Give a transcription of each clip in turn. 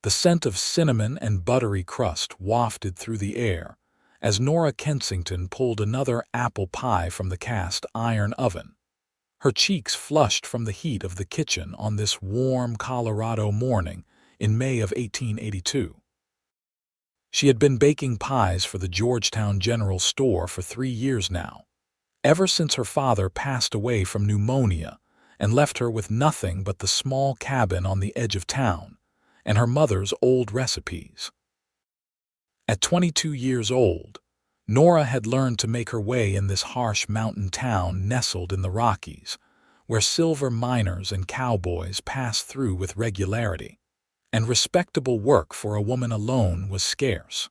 The scent of cinnamon and buttery crust wafted through the air as Nora Kensington pulled another apple pie from the cast iron oven. Her cheeks flushed from the heat of the kitchen on this warm Colorado morning in May of 1882. She had been baking pies for the Georgetown General Store for 3 years now, ever since her father passed away from pneumonia and left her with nothing but the small cabin on the edge of town and her mother's old recipes. At 22 years old, Nora had learned to make her way in this harsh mountain town nestled in the Rockies, where silver miners and cowboys passed through with regularity, and respectable work for a woman alone was scarce.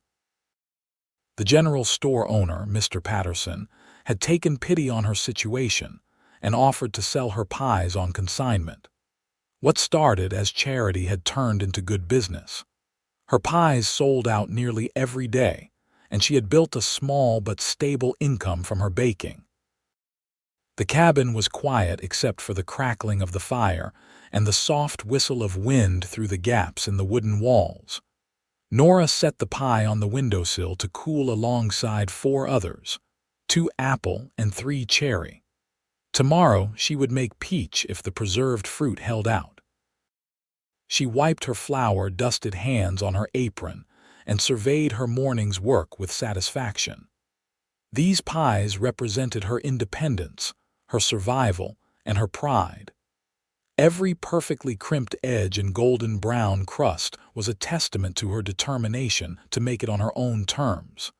The general store owner, Mr. Patterson, had taken pity on her situation and offered to sell her pies on consignment. What started as charity had turned into good business. Her pies sold out nearly every day, and she had built a small but stable income from her baking. The cabin was quiet except for the crackling of the fire and the soft whistle of wind through the gaps in the wooden walls. Nora set the pie on the windowsill to cool alongside 4 others, 2 apple and 3 cherry. Tomorrow she would make peach if the preserved fruit held out. She wiped her flour-dusted hands on her apron and surveyed her morning's work with satisfaction. These pies represented her independence, her survival, and her pride. Every perfectly crimped edge and golden brown crust was a testament to her determination to make it on her own terms.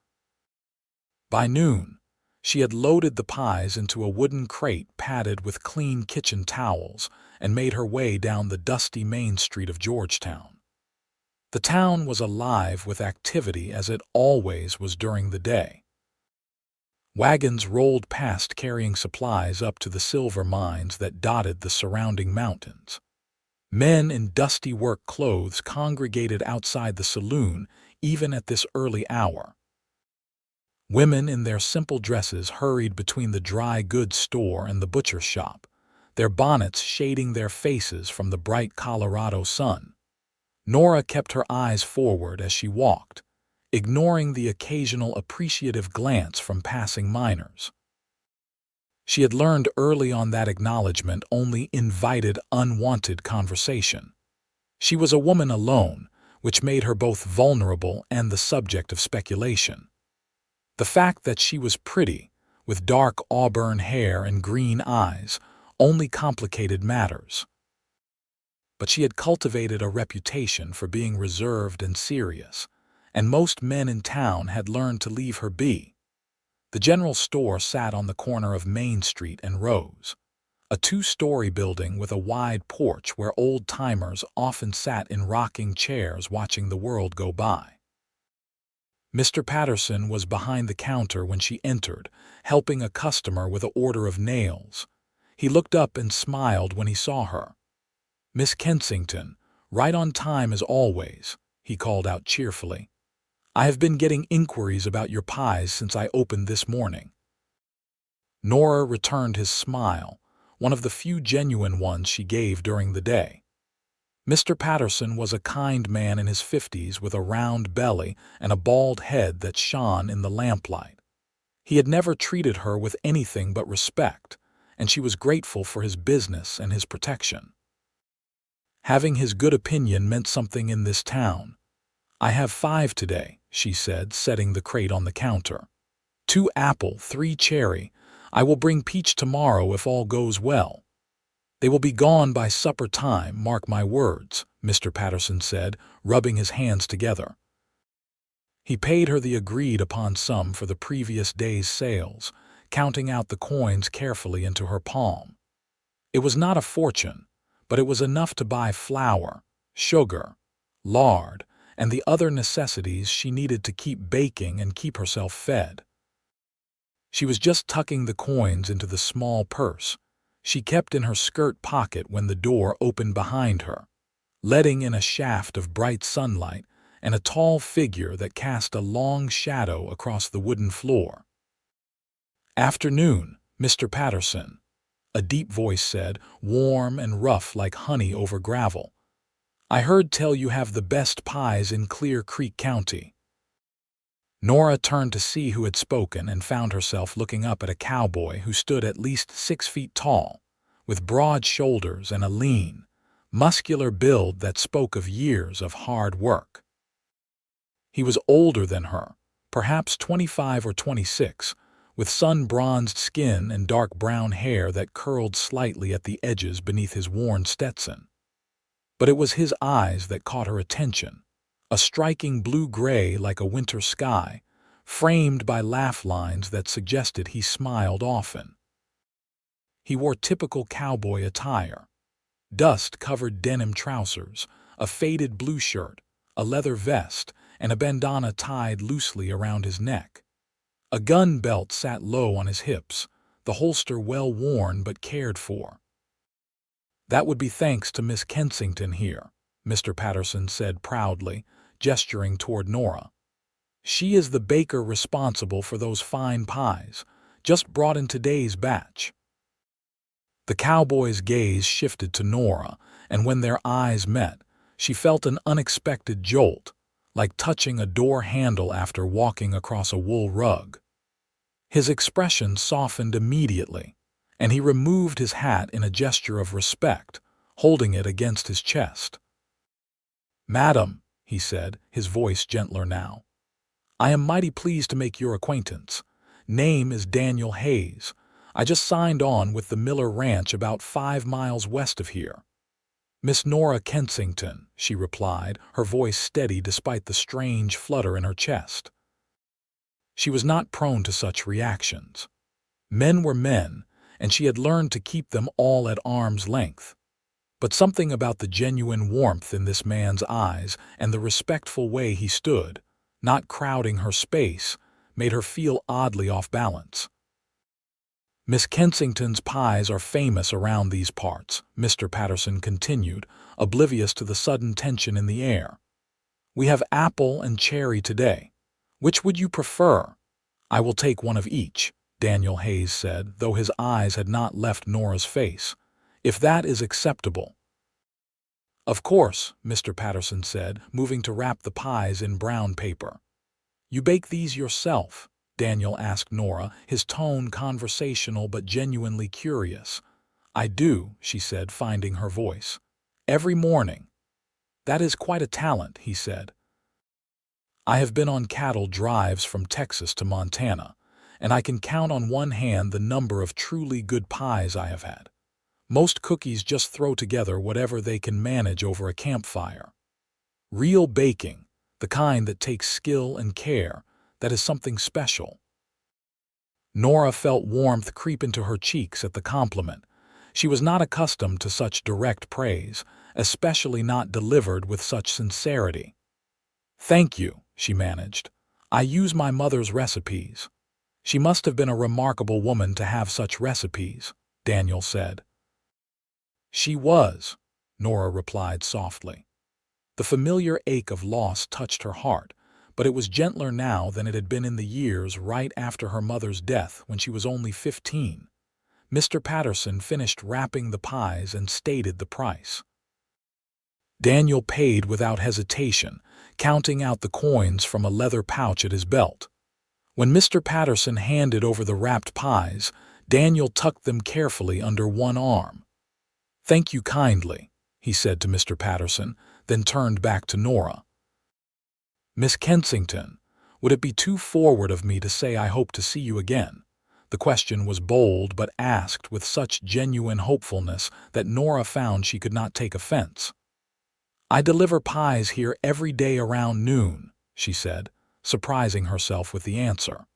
By noon, she had loaded the pies into a wooden crate padded with clean kitchen towels and made her way down the dusty main street of Georgetown. The town was alive with activity as it always was during the day. Wagons rolled past carrying supplies up to the silver mines that dotted the surrounding mountains. Men in dusty work clothes congregated outside the saloon even at this early hour. Women in their simple dresses hurried between the dry goods store and the butcher shop, their bonnets shading their faces from the bright Colorado sun. Nora kept her eyes forward as she walked, ignoring the occasional appreciative glance from passing miners. She had learned early on that acknowledgement only invited unwanted conversation. She was a woman alone, which made her both vulnerable and the subject of speculation. The fact that she was pretty, with dark auburn hair and green eyes, only complicated matters. But she had cultivated a reputation for being reserved and serious, and most men in town had learned to leave her be. The general store sat on the corner of Main Street and Rose, a 2-story building with a wide porch where old-timers often sat in rocking chairs watching the world go by. Mr. Patterson was behind the counter when she entered, helping a customer with an order of nails. He looked up and smiled when he saw her. "Miss Kensington, right on time as always," he called out cheerfully. "I have been getting inquiries about your pies since I opened this morning." Nora returned his smile, one of the few genuine ones she gave during the day. Mr. Patterson was a kind man in his 50s with a round belly and a bald head that shone in the lamplight. He had never treated her with anything but respect, and she was grateful for his business and his protection. Having his good opinion meant something in this town. "I have 5 today," she said, setting the crate on the counter. 2 apple, 3 cherry. I will bring peach tomorrow if all goes well. "They will be gone by supper time, mark my words," Mr. Patterson said, rubbing his hands together. He paid her the agreed-upon sum for the previous day's sales, counting out the coins carefully into her palm. It was not a fortune, but it was enough to buy flour, sugar, lard, and the other necessities she needed to keep baking and keep herself fed. She was just tucking the coins into the small purse she kept in her skirt pocket when the door opened behind her, letting in a shaft of bright sunlight and a tall figure that cast a long shadow across the wooden floor. "Afternoon, Mr. Patterson," a deep voice said, warm and rough like honey over gravel. I heard tell you have the best pies in Clear Creek County." Nora turned to see who had spoken and found herself looking up at a cowboy who stood at least 6 feet tall, with broad shoulders and a lean, muscular build that spoke of years of hard work. He was older than her, perhaps 25 or 26, with sun-bronzed skin and dark brown hair that curled slightly at the edges beneath his worn Stetson. But it was his eyes that caught her attention, a striking blue-gray like a winter sky, framed by laugh lines that suggested he smiled often. He wore typical cowboy attire: dust-covered denim trousers, a faded blue shirt, a leather vest, and a bandana tied loosely around his neck. A gun belt sat low on his hips, the holster well worn but cared for. "That would be thanks to Miss Kensington here," Mr. Patterson said proudly, gesturing toward Nora. "She is the baker responsible for those fine pies, just brought in today's batch." The cowboy's gaze shifted to Nora, and when their eyes met, she felt an unexpected jolt, like touching a door handle after walking across a wool rug. His expression softened immediately, and he removed his hat in a gesture of respect, holding it against his chest. "Madam," he said, his voice gentler now, "I am mighty pleased to make your acquaintance. Name is Daniel Hayes. I just signed on with the Miller Ranch about 5 miles west of here." "Miss Nora Kensington," she replied, her voice steady despite the strange flutter in her chest. She was not prone to such reactions. Men were men, and she had learned to keep them all at arm's length. But something about the genuine warmth in this man's eyes and the respectful way he stood, not crowding her space, made her feel oddly off balance. "Miss Kensington's pies are famous around these parts," Mr. Patterson continued, oblivious to the sudden tension in the air. "We have apple and cherry today. Which would you prefer?" "I will take one of each," Daniel Hayes said, though his eyes had not left Nora's face, "if that is acceptable." "Of course," Mr. Patterson said, moving to wrap the pies in brown paper. "You bake these yourself?" Daniel asked Nora, his tone conversational but genuinely curious. "I do," she said, finding her voice. "Every morning." "That is quite a talent," he said. "I have been on cattle drives from Texas to Montana, and I can count on one hand the number of truly good pies I have had. Most cookies just throw together whatever they can manage over a campfire. Real baking, the kind that takes skill and care, that is something special." Nora felt warmth creep into her cheeks at the compliment. She was not accustomed to such direct praise, especially not delivered with such sincerity. "Thank you," she managed. "I use my mother's recipes." "She must have been a remarkable woman to have such recipes," Daniel said. "She was," Nora replied softly. The familiar ache of loss touched her heart, but it was gentler now than it had been in the years right after her mother's death when she was only 15. Mr. Patterson finished wrapping the pies and stated the price. Daniel paid without hesitation, counting out the coins from a leather pouch at his belt. When Mr. Patterson handed over the wrapped pies, Daniel tucked them carefully under one arm. "Thank you kindly," he said to Mr. Patterson, then turned back to Nora. "Miss Kensington, would it be too forward of me to say I hope to see you again?" The question was bold but asked with such genuine hopefulness that Nora found she could not take offense. "I deliver pies here every day around noon," she said, surprising herself with the answer.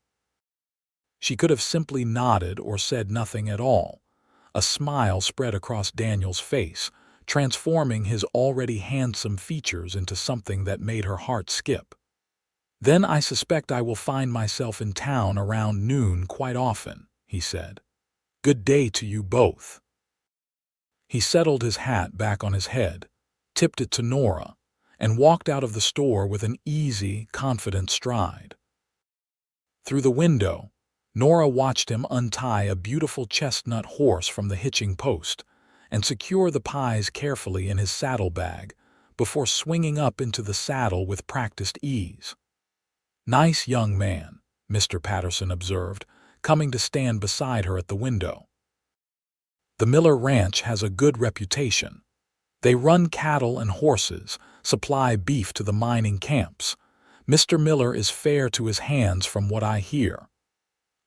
She could have simply nodded or said nothing at all. A smile spread across Daniel's face, transforming his already handsome features into something that made her heart skip. "Then I suspect I will find myself in town around noon quite often," he said. "Good day to you both." He settled his hat back on his head, tipped it to Nora, and walked out of the store with an easy, confident stride. Through the window, Nora watched him untie a beautiful chestnut horse from the hitching post and secure the pies carefully in his saddlebag, before swinging up into the saddle with practiced ease. "Nice young man," Mr. Patterson observed, coming to stand beside her at the window. "The Miller Ranch has a good reputation. They run cattle and horses, supply beef to the mining camps. Mr. Miller is fair to his hands from what I hear."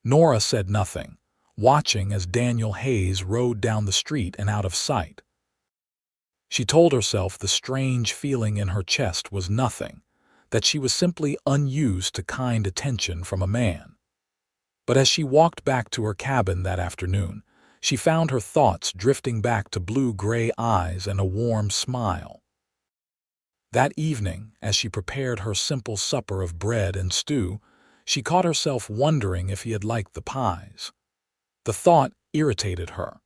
Nora said nothing, watching as Daniel Hayes rode down the street and out of sight. She told herself the strange feeling in her chest was nothing, that she was simply unused to kind attention from a man. But as she walked back to her cabin that afternoon, she found her thoughts drifting back to blue-gray eyes and a warm smile. That evening, as she prepared her simple supper of bread and stew, she caught herself wondering if he had liked the pies. The thought irritated her.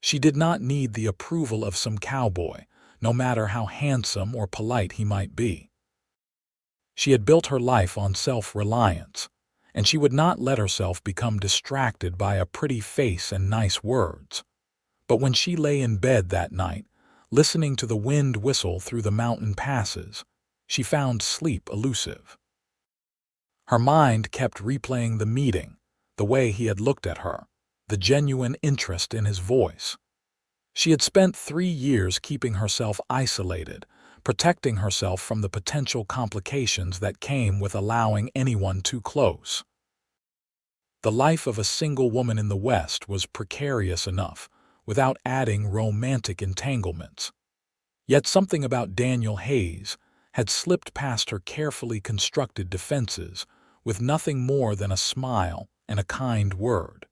She did not need the approval of some cowboy, no matter how handsome or polite he might be. She had built her life on self-reliance, and she would not let herself become distracted by a pretty face and nice words. But when she lay in bed that night, listening to the wind whistle through the mountain passes, she found sleep elusive. Her mind kept replaying the meeting, the way he had looked at her, the genuine interest in his voice. She had spent 3 years keeping herself isolated, protecting herself from the potential complications that came with allowing anyone too close. The life of a single woman in the West was precarious enough, without adding romantic entanglements. Yet something about Daniel Hayes had slipped past her carefully constructed defenses with nothing more than a smile and a kind word.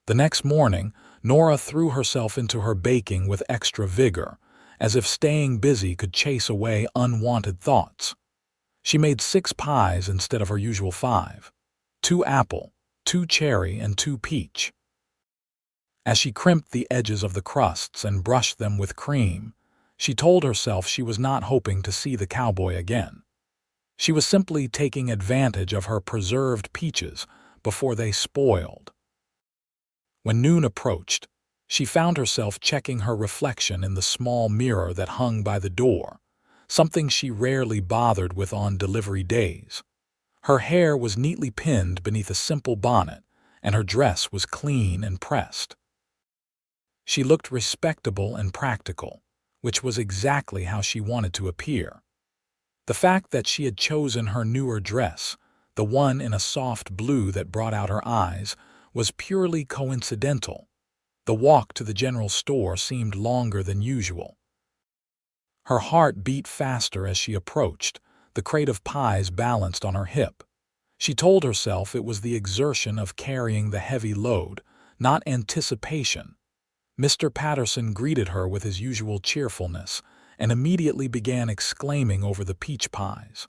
The next morning, Nora threw herself into her baking with extra vigor, as if staying busy could chase away unwanted thoughts. She made 6 pies instead of her usual 5, 2 apple, 2 cherry, and 2 peach. As she crimped the edges of the crusts and brushed them with cream, she told herself she was not hoping to see the cowboy again. She was simply taking advantage of her preserved peaches before they spoiled. When noon approached, she found herself checking her reflection in the small mirror that hung by the door, something she rarely bothered with on delivery days. Her hair was neatly pinned beneath a simple bonnet, and her dress was clean and pressed. She looked respectable and practical, which was exactly how she wanted to appear. The fact that she had chosen her newer dress, the one in a soft blue that brought out her eyes, was purely coincidental. The walk to the general store seemed longer than usual. Her heart beat faster as she approached, the crate of pies balanced on her hip. She told herself it was the exertion of carrying the heavy load, not anticipation. Mr. Patterson greeted her with his usual cheerfulness and immediately began exclaiming over the peach pies.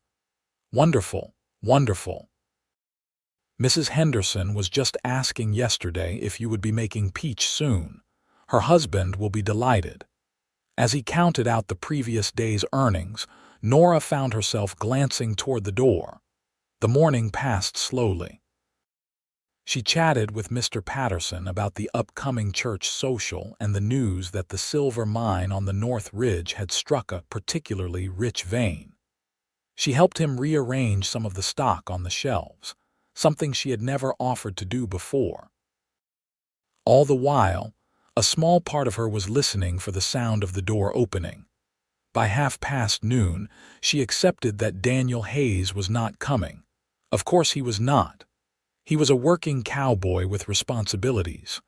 "Wonderful, wonderful. Mrs. Henderson was just asking yesterday if you would be making peach soon. Her husband will be delighted." As he counted out the previous day's earnings, Nora found herself glancing toward the door. The morning passed slowly. She chatted with Mr. Patterson about the upcoming church social and the news that the silver mine on the North Ridge had struck a particularly rich vein. She helped him rearrange some of the stock on the shelves, something she had never offered to do before. All the while, a small part of her was listening for the sound of the door opening. By 12:30, she accepted that Daniel Hayes was not coming. Of course he was not. He was a working cowboy with responsibilities.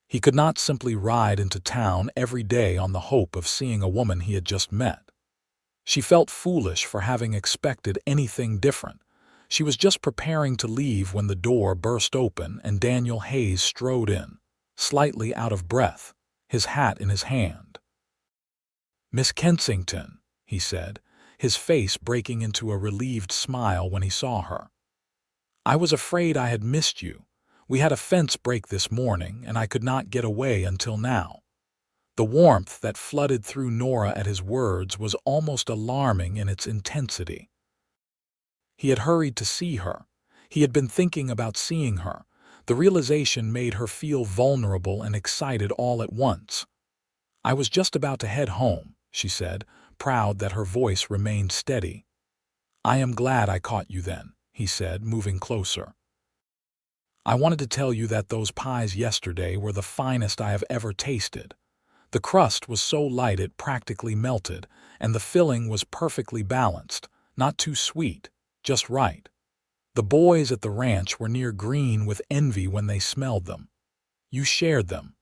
He could not simply ride into town every day on the hope of seeing a woman he had just met. She felt foolish for having expected anything different. She was just preparing to leave when the door burst open and Daniel Hayes strode in, slightly out of breath, his hat in his hand. "Miss Kensington," he said, his face breaking into a relieved smile when he saw her. "I was afraid I had missed you. We had a fence break this morning, and I could not get away until now." The warmth that flooded through Nora at his words was almost alarming in its intensity. He had hurried to see her. He had been thinking about seeing her. The realization made her feel vulnerable and excited all at once. "I was just about to head home," she said, proud that her voice remained steady. "I am glad I caught you then," he said, moving closer. "I wanted to tell you that those pies yesterday were the finest I have ever tasted. The crust was so light it practically melted, and the filling was perfectly balanced, not too sweet, just right. The boys at the ranch were near green with envy when they smelled them. You shared them?"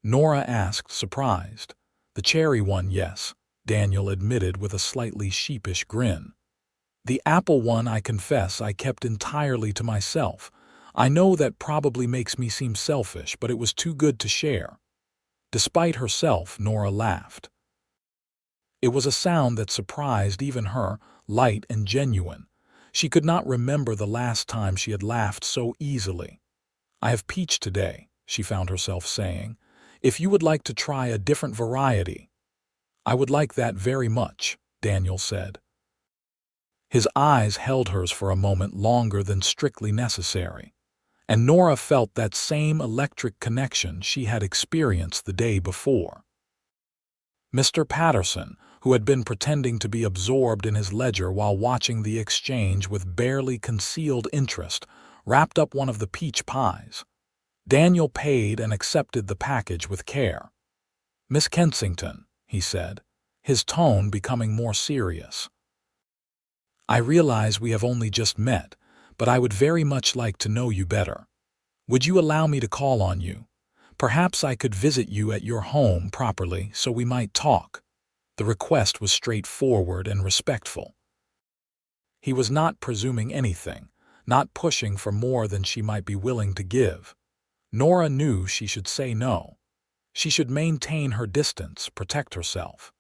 Nora asked, surprised. "The cherry one, yes," Daniel admitted with a slightly sheepish grin. "The apple one, I confess, I kept entirely to myself. I know that probably makes me seem selfish, but it was too good to share." Despite herself, Nora laughed. It was a sound that surprised even her, light and genuine. She could not remember the last time she had laughed so easily. "I have peach today," she found herself saying. "If you would like to try a different variety." "I would like that very much," Daniel said. His eyes held hers for a moment longer than strictly necessary, and Nora felt that same electric connection she had experienced the day before. Mr. Patterson, who had been pretending to be absorbed in his ledger while watching the exchange with barely concealed interest, wrapped up one of the peach pies. Daniel paid and accepted the package with care. "Miss Kensington," he said, his tone becoming more serious. "I realize we have only just met, but I would very much like to know you better. Would you allow me to call on you? Perhaps I could visit you at your home properly so we might talk." The request was straightforward and respectful. He was not presuming anything, not pushing for more than she might be willing to give. Nora knew she should say no. She should maintain her distance, protect herself.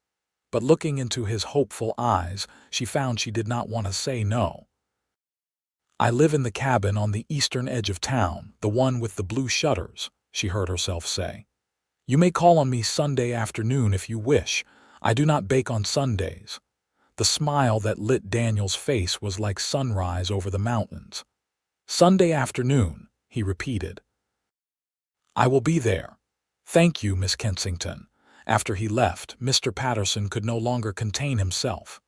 But looking into his hopeful eyes, she found she did not want to say no. "I live in the cabin on the eastern edge of town, the one with the blue shutters," she heard herself say. "You may call on me Sunday afternoon if you wish. I do not bake on Sundays." The smile that lit Daniel's face was like sunrise over the mountains. "Sunday afternoon," he repeated. "I will be there. Thank you, Miss Kensington." After he left, Mr. Patterson could no longer contain himself.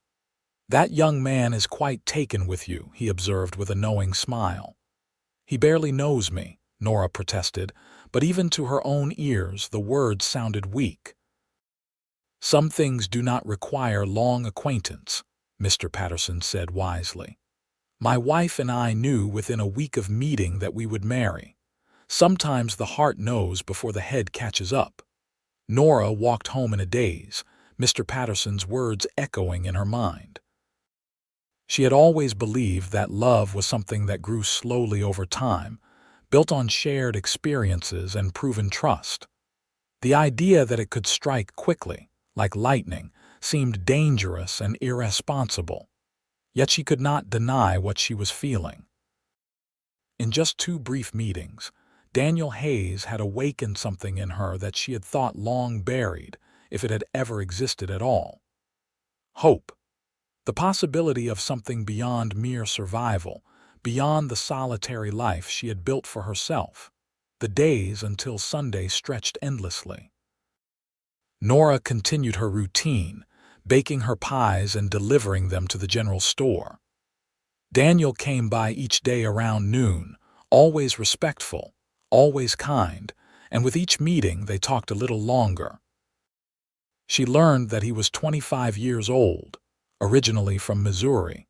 "That young man is quite taken with you," he observed with a knowing smile. "He barely knows me," Nora protested, but even to her own ears the words sounded weak. "Some things do not require long acquaintance," Mr. Patterson said wisely. "My wife and I knew within a week of meeting that we would marry. Sometimes the heart knows before the head catches up." Nora walked home in a daze, Mr. Patterson's words echoing in her mind. She had always believed that love was something that grew slowly over time, built on shared experiences and proven trust. The idea that it could strike quickly, like lightning, seemed dangerous and irresponsible. Yet she could not deny what she was feeling. In just 2 brief meetings, Daniel Hayes had awakened something in her that she had thought long buried, if it had ever existed at all. Hope. The possibility of something beyond mere survival, beyond the solitary life she had built for herself. The days until Sunday stretched endlessly. Nora continued her routine, baking her pies and delivering them to the general store. Daniel came by each day around noon, always respectful, always kind, and with each meeting they talked a little longer. She learned that he was 25 years old, originally from Missouri,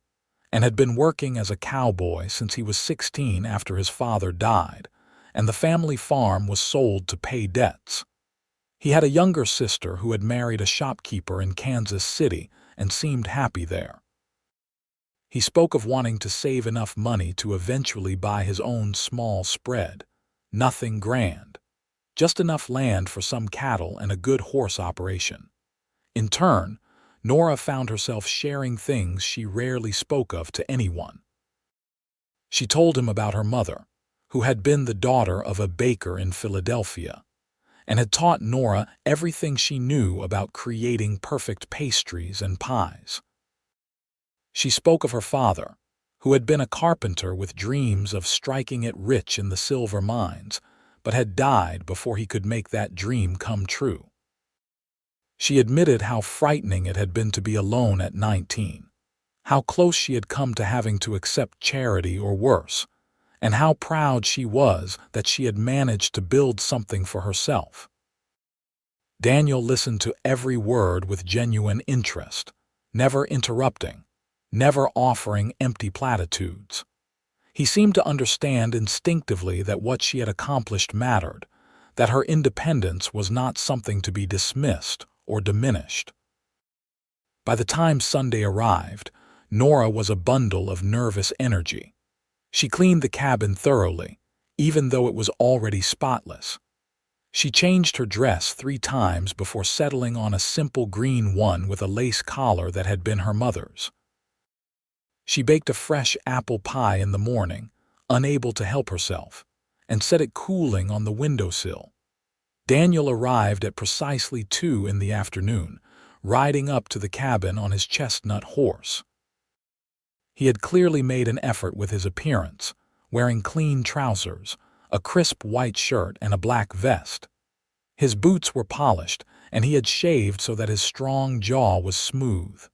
and had been working as a cowboy since he was 16 after his father died, and the family farm was sold to pay debts. He had a younger sister who had married a shopkeeper in Kansas City and seemed happy there. He spoke of wanting to save enough money to eventually buy his own small spread. Nothing grand. Just enough land for some cattle and a good horse operation. In turn, Nora found herself sharing things she rarely spoke of to anyone. She told him about her mother, who had been the daughter of a baker in Philadelphia, and had taught Nora everything she knew about creating perfect pastries and pies. She spoke of her father, who had been a carpenter with dreams of striking it rich in the silver mines, but had died before he could make that dream come true. She admitted how frightening it had been to be alone at 19, how close she had come to having to accept charity or worse, and how proud she was that she had managed to build something for herself. Daniel listened to every word with genuine interest, never interrupting, never offering empty platitudes. He seemed to understand instinctively that what she had accomplished mattered, that her independence was not something to be dismissed or diminished. By the time Sunday arrived, Nora was a bundle of nervous energy. She cleaned the cabin thoroughly, even though it was already spotless. She changed her dress 3 times before settling on a simple green one with a lace collar that had been her mother's. She baked a fresh apple pie in the morning, unable to help herself, and set it cooling on the windowsill. Daniel arrived at precisely 2 in the afternoon, riding up to the cabin on his chestnut horse. He had clearly made an effort with his appearance, wearing clean trousers, a crisp white shirt, and a black vest. His boots were polished, and he had shaved so that his strong jaw was smooth.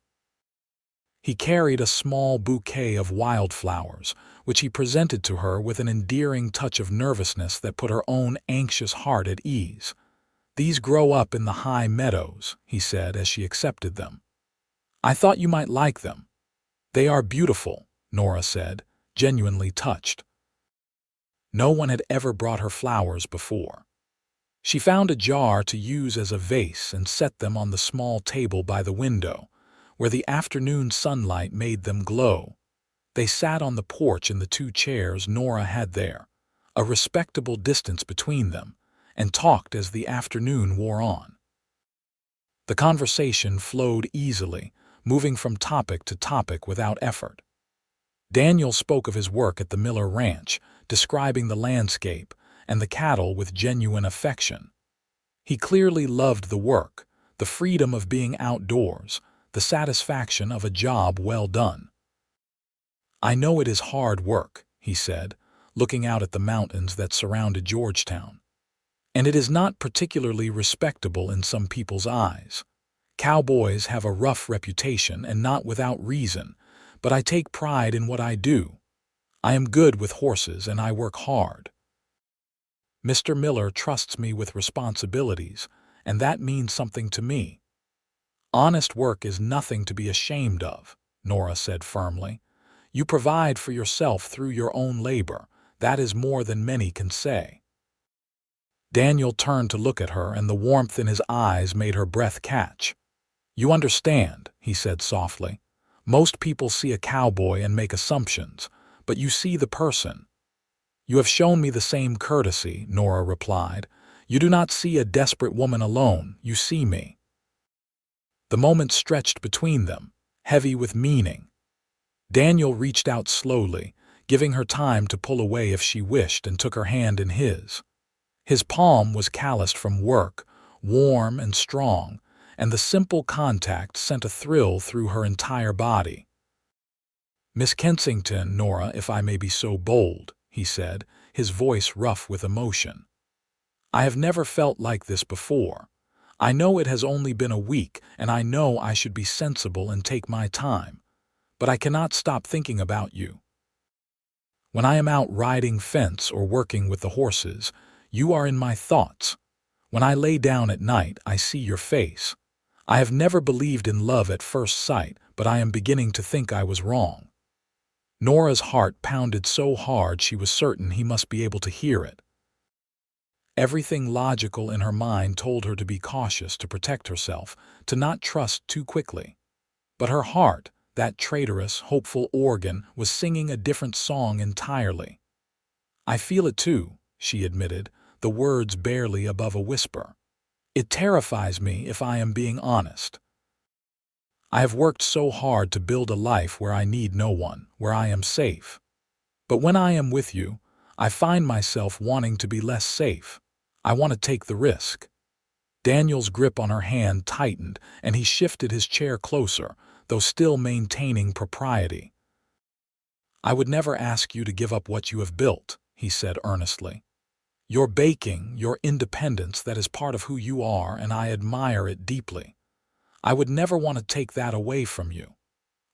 He carried a small bouquet of wildflowers, which he presented to her with an endearing touch of nervousness that put her own anxious heart at ease. "These grow up in the high meadows," he said as she accepted them. "I thought you might like them." "They are beautiful," Nora said, genuinely touched. No one had ever brought her flowers before. She found a jar to use as a vase and set them on the small table by the window, where the afternoon sunlight made them glow. They sat on the porch in the 2 chairs Nora had there, a respectable distance between them, and talked as the afternoon wore on. The conversation flowed easily, moving from topic to topic without effort. Daniel spoke of his work at the Miller Ranch, describing the landscape and the cattle with genuine affection. He clearly loved the work, the freedom of being outdoors, the satisfaction of a job well done. "I know it is hard work," he said, looking out at the mountains that surrounded Georgetown. "And it is not particularly respectable in some people's eyes. Cowboys have a rough reputation, and not without reason, but I take pride in what I do. I am good with horses and I work hard. Mr. Miller trusts me with responsibilities, and that means something to me." "Honest work is nothing to be ashamed of," Nora said firmly. "You provide for yourself through your own labor. That is more than many can say." Daniel turned to look at her, and the warmth in his eyes made her breath catch. "You understand," he said softly. "Most people see a cowboy and make assumptions, but you see the person." "You have shown me the same courtesy," Nora replied. "You do not see a desperate woman alone, you see me." The moment stretched between them, heavy with meaning. Daniel reached out slowly, giving her time to pull away if she wished, and took her hand in his. His palm was calloused from work, warm and strong, and the simple contact sent a thrill through her entire body. "Miss Kensington, Nora, if I may be so bold," he said, his voice rough with emotion. "I have never felt like this before. I know it has only been a week, and I know I should be sensible and take my time, but I cannot stop thinking about you. When I am out riding fence or working with the horses, you are in my thoughts. When I lay down at night, I see your face. I have never believed in love at first sight, but I am beginning to think I was wrong." Nora's heart pounded so hard she was certain he must be able to hear it. Everything logical in her mind told her to be cautious, to protect herself, to not trust too quickly. But her heart, that traitorous, hopeful organ, was singing a different song entirely. "I feel it too," she admitted, the words barely above a whisper. "It terrifies me, if I am being honest. I have worked so hard to build a life where I need no one, where I am safe. But when I am with you, I find myself wanting to be less safe. I want to take the risk." Daniel's grip on her hand tightened, and he shifted his chair closer, though still maintaining propriety. "I would never ask you to give up what you have built," he said earnestly. "Your baking, your independence, that is part of who you are, and I admire it deeply. I would never want to take that away from you."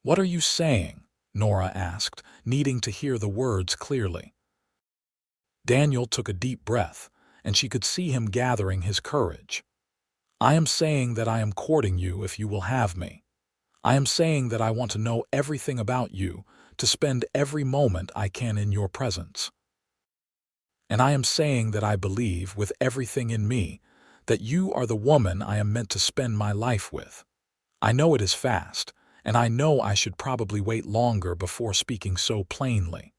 "What are you saying?" Nora asked, needing to hear the words clearly. Daniel took a deep breath, and she could see him gathering his courage. "I am saying that I am courting you if you will have me. I am saying that I want to know everything about you, to spend every moment I can in your presence. And I am saying that I believe, with everything in me, that you are the woman I am meant to spend my life with. I know it is fast, and I know I should probably wait longer before speaking so plainly.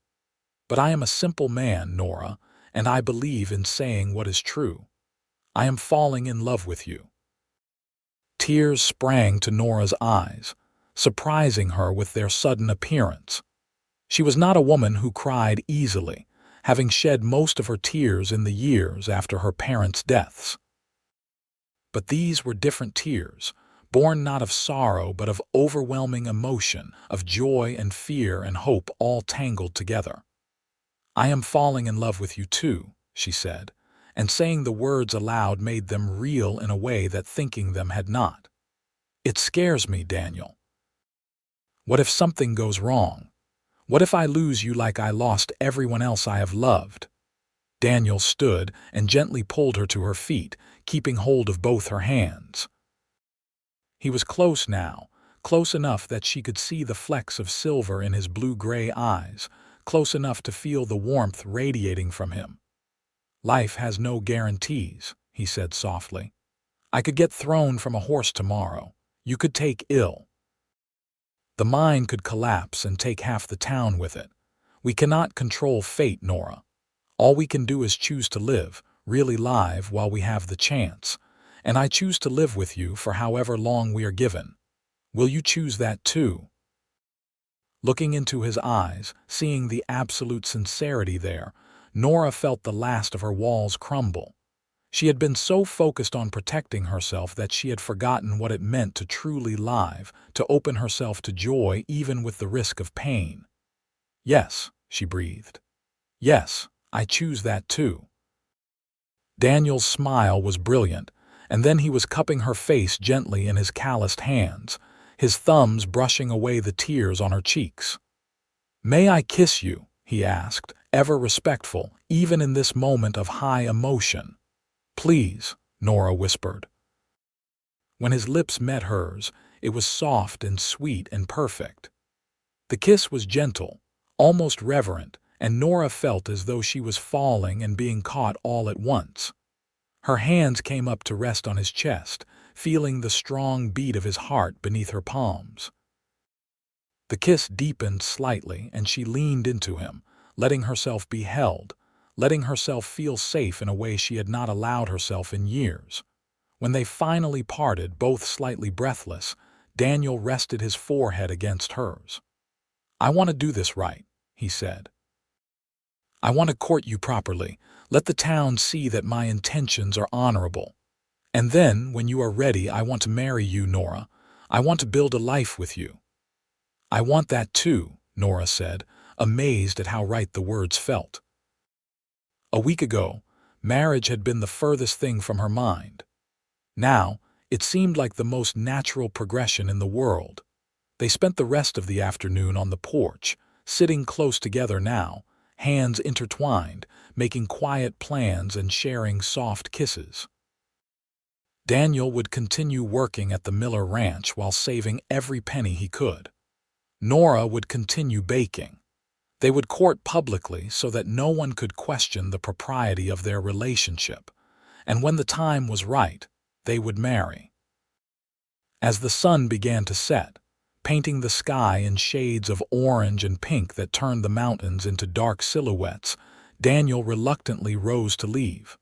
But I am a simple man, Nora, and I believe in saying what is true. I am falling in love with you." Tears sprang to Nora's eyes, surprising her with their sudden appearance. She was not a woman who cried easily, having shed most of her tears in the years after her parents' deaths. But these were different tears, born not of sorrow but of overwhelming emotion, of joy and fear and hope all tangled together. "I am falling in love with you too," she said, and saying the words aloud made them real in a way that thinking them had not. "It scares me, Daniel. What if something goes wrong? What if I lose you like I lost everyone else I have loved?" Daniel stood and gently pulled her to her feet, keeping hold of both her hands. He was close now, close enough that she could see the flecks of silver in his blue-gray eyes, close enough to feel the warmth radiating from him. "Life has no guarantees," he said softly. "I could get thrown from a horse tomorrow. You could take ill. The mine could collapse and take half the town with it. We cannot control fate, Nora. All we can do is choose to live, really live, while we have the chance. And I choose to live with you for however long we are given. Will you choose that too?" Looking into his eyes, seeing the absolute sincerity there, Nora felt the last of her walls crumble. She had been so focused on protecting herself that she had forgotten what it meant to truly live, to open herself to joy even with the risk of pain. "Yes," she breathed. "Yes, I choose that too." Daniel's smile was brilliant, and then he was cupping her face gently in his calloused hands, his thumbs brushing away the tears on her cheeks. "May I kiss you?" he asked, ever respectful, even in this moment of high emotion. "Please," Nora whispered. When his lips met hers, it was soft and sweet and perfect. The kiss was gentle, almost reverent, and Nora felt as though she was falling and being caught all at once. Her hands came up to rest on his chest, feeling the strong beat of his heart beneath her palms. The kiss deepened slightly, and she leaned into him, letting herself be held, letting herself feel safe in a way she had not allowed herself in years. When they finally parted, both slightly breathless, Daniel rested his forehead against hers. "I want to do this right," he said. "I want to court you properly, let the town see that my intentions are honorable. And then, when you are ready, I want to marry you, Nora. I want to build a life with you." "I want that too," Nora said, amazed at how right the words felt. A week ago, marriage had been the furthest thing from her mind. Now, it seemed like the most natural progression in the world. They spent the rest of the afternoon on the porch, sitting close together now, hands intertwined, making quiet plans and sharing soft kisses. Daniel would continue working at the Miller Ranch while saving every penny he could. Nora would continue baking. They would court publicly so that no one could question the propriety of their relationship, and when the time was right, they would marry. As the sun began to set, painting the sky in shades of orange and pink that turned the mountains into dark silhouettes, Daniel reluctantly rose to leave.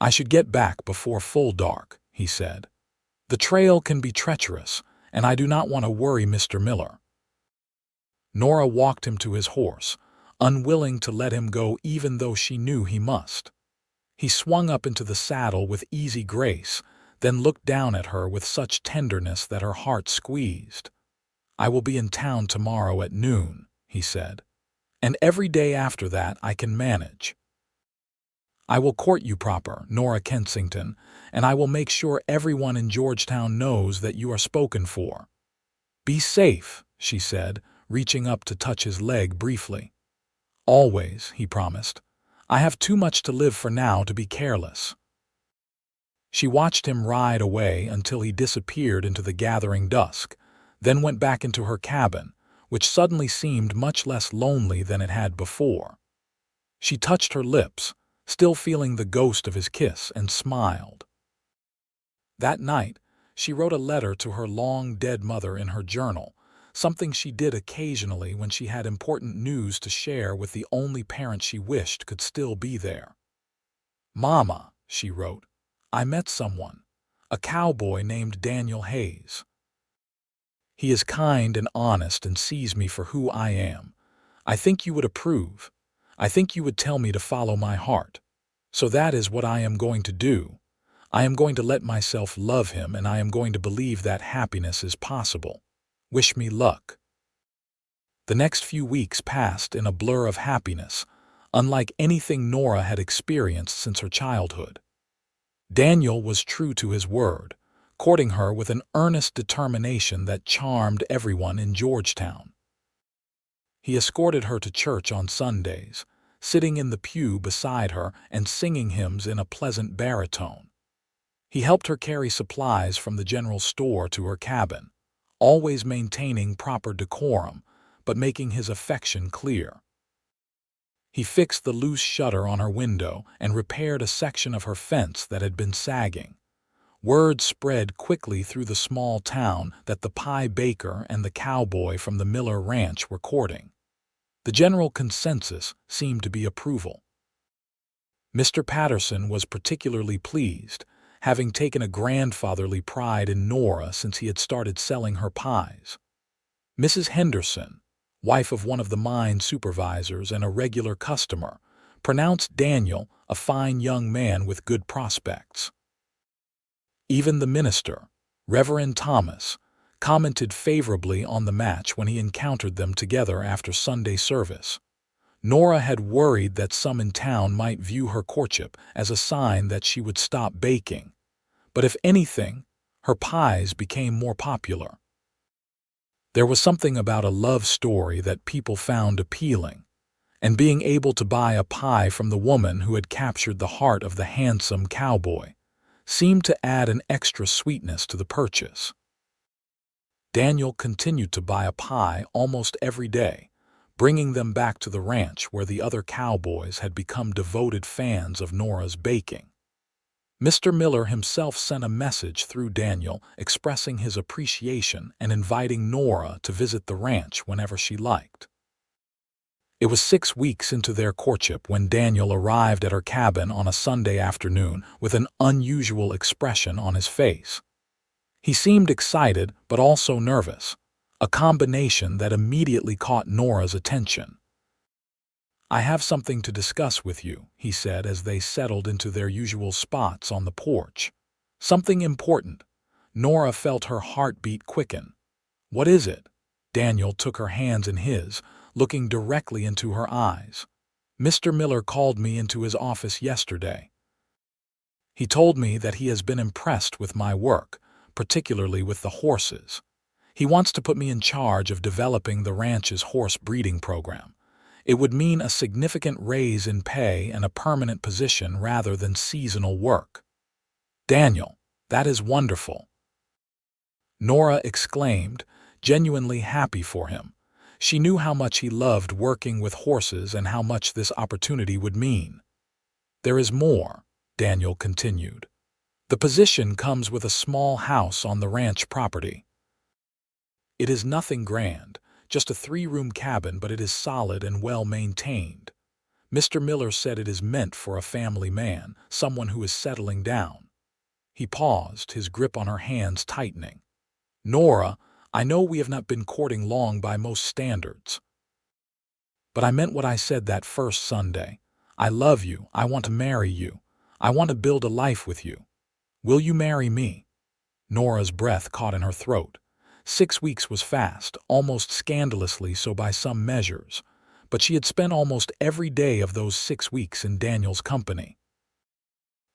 "I should get back before full dark," he said. "The trail can be treacherous, and I do not want to worry Mr. Miller." Nora walked him to his horse, unwilling to let him go even though she knew he must. He swung up into the saddle with easy grace, then looked down at her with such tenderness that her heart squeezed. "I will be in town tomorrow at noon," he said. "And every day after that I can manage." I will court you proper, Nora Kensington, and I will make sure everyone in Georgetown knows that you are spoken for. Be safe, she said, reaching up to touch his leg briefly. Always, he promised. I have too much to live for now to be careless. She watched him ride away until he disappeared into the gathering dusk, then went back into her cabin, which suddenly seemed much less lonely than it had before. She touched her lips, still feeling the ghost of his kiss, and smiled. That night, she wrote a letter to her long-dead mother in her journal, something she did occasionally when she had important news to share with the only parent she wished could still be there. "Mama," she wrote, "I met someone, a cowboy named Daniel Hayes. He is kind and honest and sees me for who I am. I think you would approve. I think you would tell me to follow my heart. So that is what I am going to do. I am going to let myself love him, and I am going to believe that happiness is possible. Wish me luck." The next few weeks passed in a blur of happiness, unlike anything Nora had experienced since her childhood. Daniel was true to his word, courting her with an earnest determination that charmed everyone in Georgetown. He escorted her to church on Sundays, sitting in the pew beside her and singing hymns in a pleasant baritone. He helped her carry supplies from the general store to her cabin, always maintaining proper decorum, but making his affection clear. He fixed the loose shutter on her window and repaired a section of her fence that had been sagging. Word spread quickly through the small town that the pie baker and the cowboy from the Miller Ranch were courting. The general consensus seemed to be approval. Mr. Patterson was particularly pleased, having taken a grandfatherly pride in Nora since he had started selling her pies. Mrs. Henderson, wife of one of the mine supervisors and a regular customer, pronounced Daniel a fine young man with good prospects. Even the minister, Reverend Thomas, commented favorably on the match when he encountered them together after Sunday service. Nora had worried that some in town might view her courtship as a sign that she would stop baking, but if anything, her pies became more popular. There was something about a love story that people found appealing, and being able to buy a pie from the woman who had captured the heart of the handsome cowboy seemed to add an extra sweetness to the purchase. Daniel continued to buy a pie almost every day, bringing them back to the ranch where the other cowboys had become devoted fans of Nora's baking. Mr. Miller himself sent a message through Daniel expressing his appreciation and inviting Nora to visit the ranch whenever she liked. It was 6 weeks into their courtship when Daniel arrived at her cabin on a Sunday afternoon with an unusual expression on his face. He seemed excited but also nervous, a combination that immediately caught Nora's attention. "I have something to discuss with you," he said as they settled into their usual spots on the porch. "Something important." Nora felt her heartbeat quicken. "What is it?" Daniel took her hands in his, looking directly into her eyes. "Mr. Miller called me into his office yesterday. He told me that he has been impressed with my work, particularly with the horses. He wants to put me in charge of developing the ranch's horse breeding program. It would mean a significant raise in pay and a permanent position rather than seasonal work." "Daniel, that is wonderful," Nora exclaimed, genuinely happy for him. She knew how much he loved working with horses and how much this opportunity would mean. "There is more," Daniel continued. "The position comes with a small house on the ranch property. It is nothing grand, just a 3-room cabin, but it is solid and well maintained. Mr. Miller said it is meant for a family man, someone who is settling down." He paused, his grip on her hands tightening. "Nora, I know we have not been courting long by most standards, but I meant what I said that first Sunday. I love you, I want to marry you, I want to build a life with you. Will you marry me?" Nora's breath caught in her throat. 6 weeks was fast, almost scandalously so by some measures, but she had spent almost every day of those 6 weeks in Daniel's company.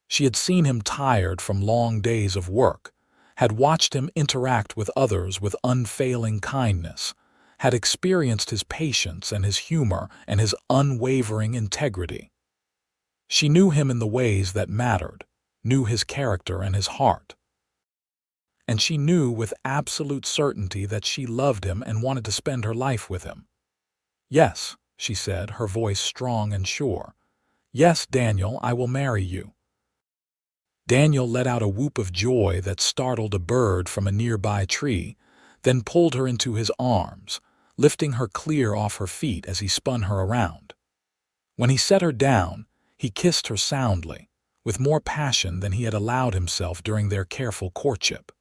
She had seen him tired from long days of work, had watched him interact with others with unfailing kindness, had experienced his patience and his humor and his unwavering integrity. She knew him in the ways that mattered, knew his character and his heart. And she knew with absolute certainty that she loved him and wanted to spend her life with him. "Yes," she said, her voice strong and sure. "Yes, Daniel, I will marry you." Daniel let out a whoop of joy that startled a bird from a nearby tree, then pulled her into his arms, lifting her clear off her feet as he spun her around. When he set her down, he kissed her soundly, with more passion than he had allowed himself during their careful courtship.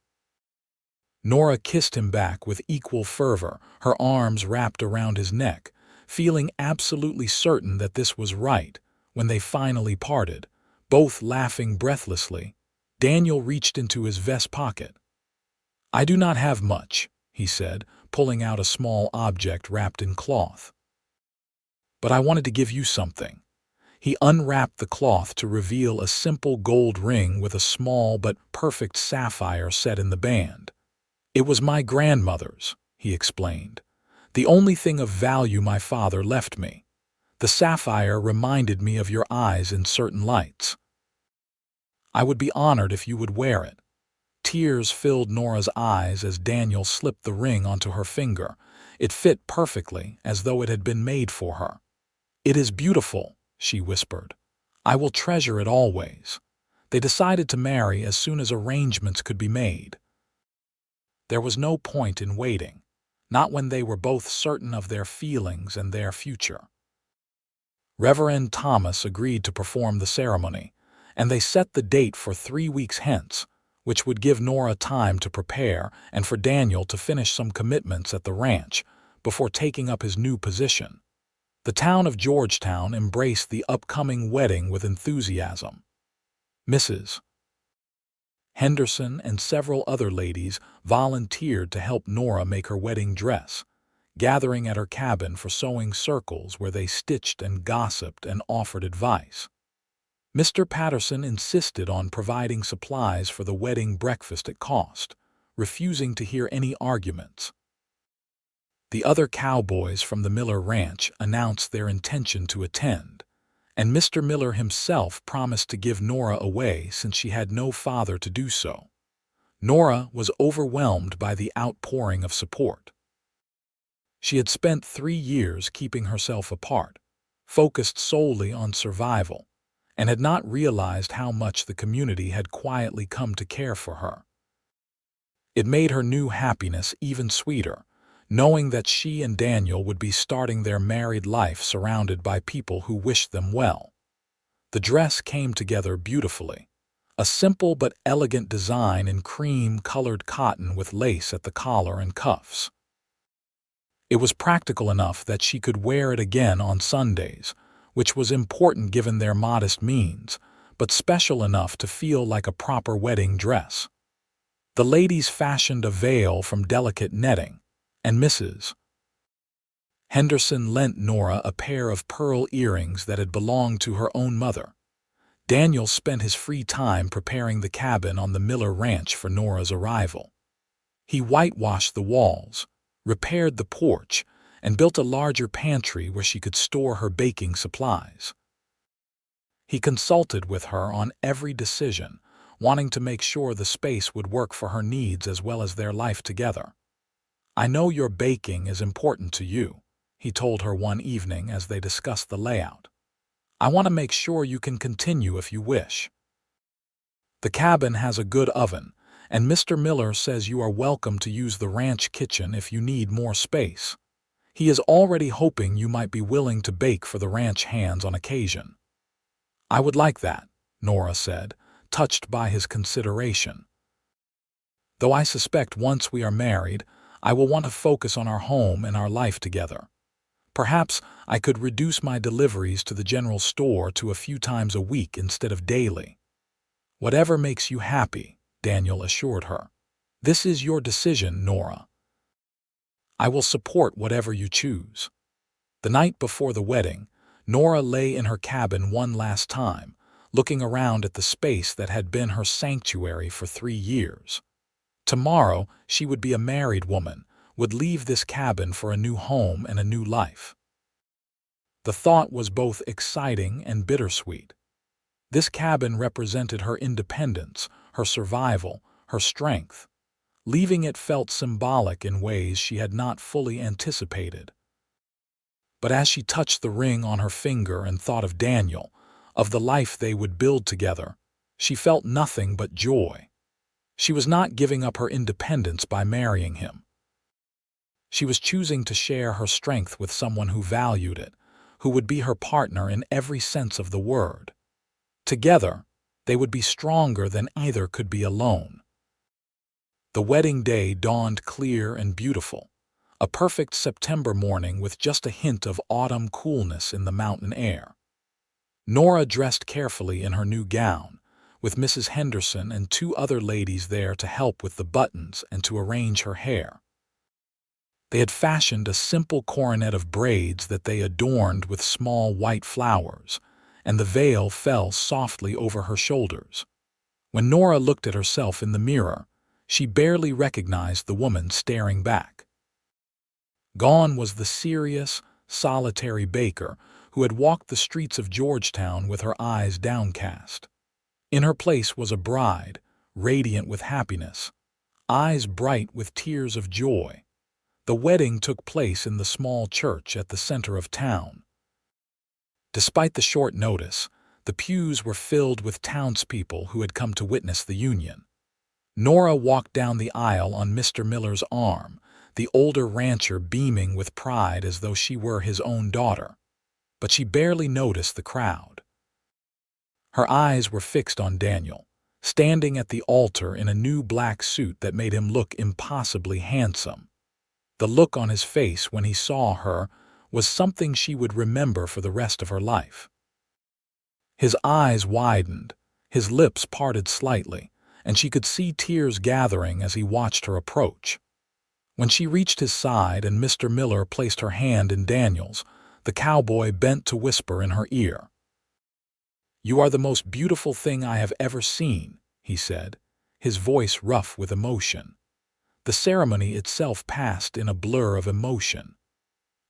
Nora kissed him back with equal fervor, her arms wrapped around his neck, feeling absolutely certain that this was right. When they finally parted, both laughing breathlessly, Daniel reached into his vest pocket. "I do not have much," he said, pulling out a small object wrapped in cloth. "But I wanted to give you something." He unwrapped the cloth to reveal a simple gold ring with a small but perfect sapphire set in the band. "It was my grandmother's," he explained. "The only thing of value my father left me. The sapphire reminded me of your eyes in certain lights. I would be honored if you would wear it." Tears filled Nora's eyes as Daniel slipped the ring onto her finger. It fit perfectly, as though it had been made for her. "It is beautiful," she whispered. "I will treasure it always." They decided to marry as soon as arrangements could be made. There was no point in waiting, not when they were both certain of their feelings and their future. Reverend Thomas agreed to perform the ceremony, and they set the date for 3 weeks hence, which would give Nora time to prepare and for Daniel to finish some commitments at the ranch before taking up his new position. The town of Georgetown embraced the upcoming wedding with enthusiasm. Mrs. Henderson and several other ladies volunteered to help Nora make her wedding dress, gathering at her cabin for sewing circles where they stitched and gossiped and offered advice. Mr. Patterson insisted on providing supplies for the wedding breakfast at cost, refusing to hear any arguments. The other cowboys from the Miller Ranch announced their intention to attend, and Mr. Miller himself promised to give Nora away since she had no father to do so. Nora was overwhelmed by the outpouring of support. She had spent 3 years keeping herself apart, focused solely on survival, and had not realized how much the community had quietly come to care for her. It made her new happiness even sweeter, knowing that she and Daniel would be starting their married life surrounded by people who wished them well. The dress came together beautifully, a simple but elegant design in cream-colored cotton with lace at the collar and cuffs. It was practical enough that she could wear it again on Sundays, which was important given their modest means, but special enough to feel like a proper wedding dress. The ladies fashioned a veil from delicate netting, and Mrs. Henderson lent Nora a pair of pearl earrings that had belonged to her own mother. Daniel spent his free time preparing the cabin on the Miller Ranch for Nora's arrival. He whitewashed the walls, repaired the porch, and built a larger pantry where she could store her baking supplies. He consulted with her on every decision, wanting to make sure the space would work for her needs as well as their life together. "I know your baking is important to you," he told her one evening as they discussed the layout. "I want to make sure you can continue if you wish. The cabin has a good oven, and Mr. Miller says you are welcome to use the ranch kitchen if you need more space. He is already hoping you might be willing to bake for the ranch hands on occasion." "I would like that," Nora said, touched by his consideration. "Though I suspect once we are married, I will want to focus on our home and our life together. Perhaps I could reduce my deliveries to the general store to a few times a week instead of daily." "Whatever makes you happy," Daniel assured her. "This is your decision, Nora. I will support whatever you choose." The night before the wedding, Nora lay in her cabin one last time, looking around at the space that had been her sanctuary for 3 years. Tomorrow, she would be a married woman, would leave this cabin for a new home and a new life. The thought was both exciting and bittersweet. This cabin represented her independence, her survival, her strength. Leaving it felt symbolic in ways she had not fully anticipated. But as she touched the ring on her finger and thought of Daniel, of the life they would build together, she felt nothing but joy. She was not giving up her independence by marrying him. She was choosing to share her strength with someone who valued it, who would be her partner in every sense of the word. Together, they would be stronger than either could be alone. The wedding day dawned clear and beautiful, a perfect September morning with just a hint of autumn coolness in the mountain air. Nora dressed carefully in her new gown, with Mrs. Henderson and 2 other ladies there to help with the buttons and to arrange her hair. They had fashioned a simple coronet of braids that they adorned with small white flowers, and the veil fell softly over her shoulders. When Nora looked at herself in the mirror, she barely recognized the woman staring back. Gone was the serious, solitary baker who had walked the streets of Georgetown with her eyes downcast. In her place was a bride, radiant with happiness, eyes bright with tears of joy. The wedding took place in the small church at the center of town. Despite the short notice, the pews were filled with townspeople who had come to witness the union. Nora walked down the aisle on Mr. Miller's arm, the older rancher beaming with pride as though she were his own daughter. But she barely noticed the crowd. Her eyes were fixed on Daniel, standing at the altar in a new black suit that made him look impossibly handsome. The look on his face when he saw her was something she would remember for the rest of her life. His eyes widened, his lips parted slightly, and she could see tears gathering as he watched her approach. When she reached his side and Mr. Miller placed her hand in Daniel's, the cowboy bent to whisper in her ear. "You are the most beautiful thing I have ever seen," he said, his voice rough with emotion. The ceremony itself passed in a blur of emotion.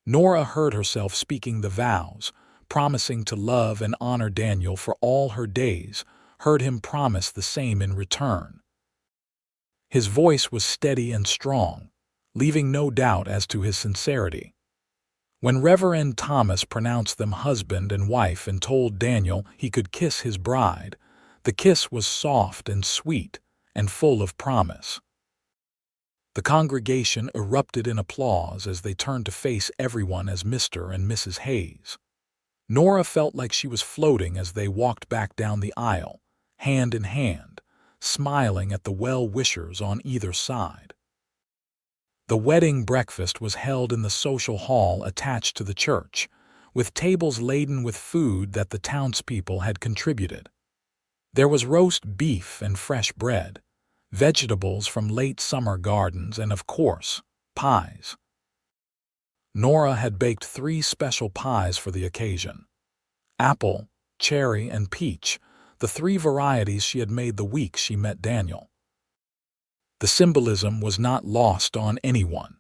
Nora heard herself speaking the vows, promising to love and honor Daniel for all her days, heard him promise the same in return. His voice was steady and strong, leaving no doubt as to his sincerity. When Reverend Thomas pronounced them husband and wife and told Daniel he could kiss his bride, the kiss was soft and sweet and full of promise. The congregation erupted in applause as they turned to face everyone as Mr. and Mrs. Hayes. Nora felt like she was floating as they walked back down the aisle, hand in hand, smiling at the well-wishers on either side. The wedding breakfast was held in the social hall attached to the church, with tables laden with food that the townspeople had contributed. There was roast beef and fresh bread, vegetables from late summer gardens, and, of course, pies. Nora had baked 3 special pies for the occasion. Apple, cherry, and peach, the 3 varieties she had made the week she met Daniel. The symbolism was not lost on anyone,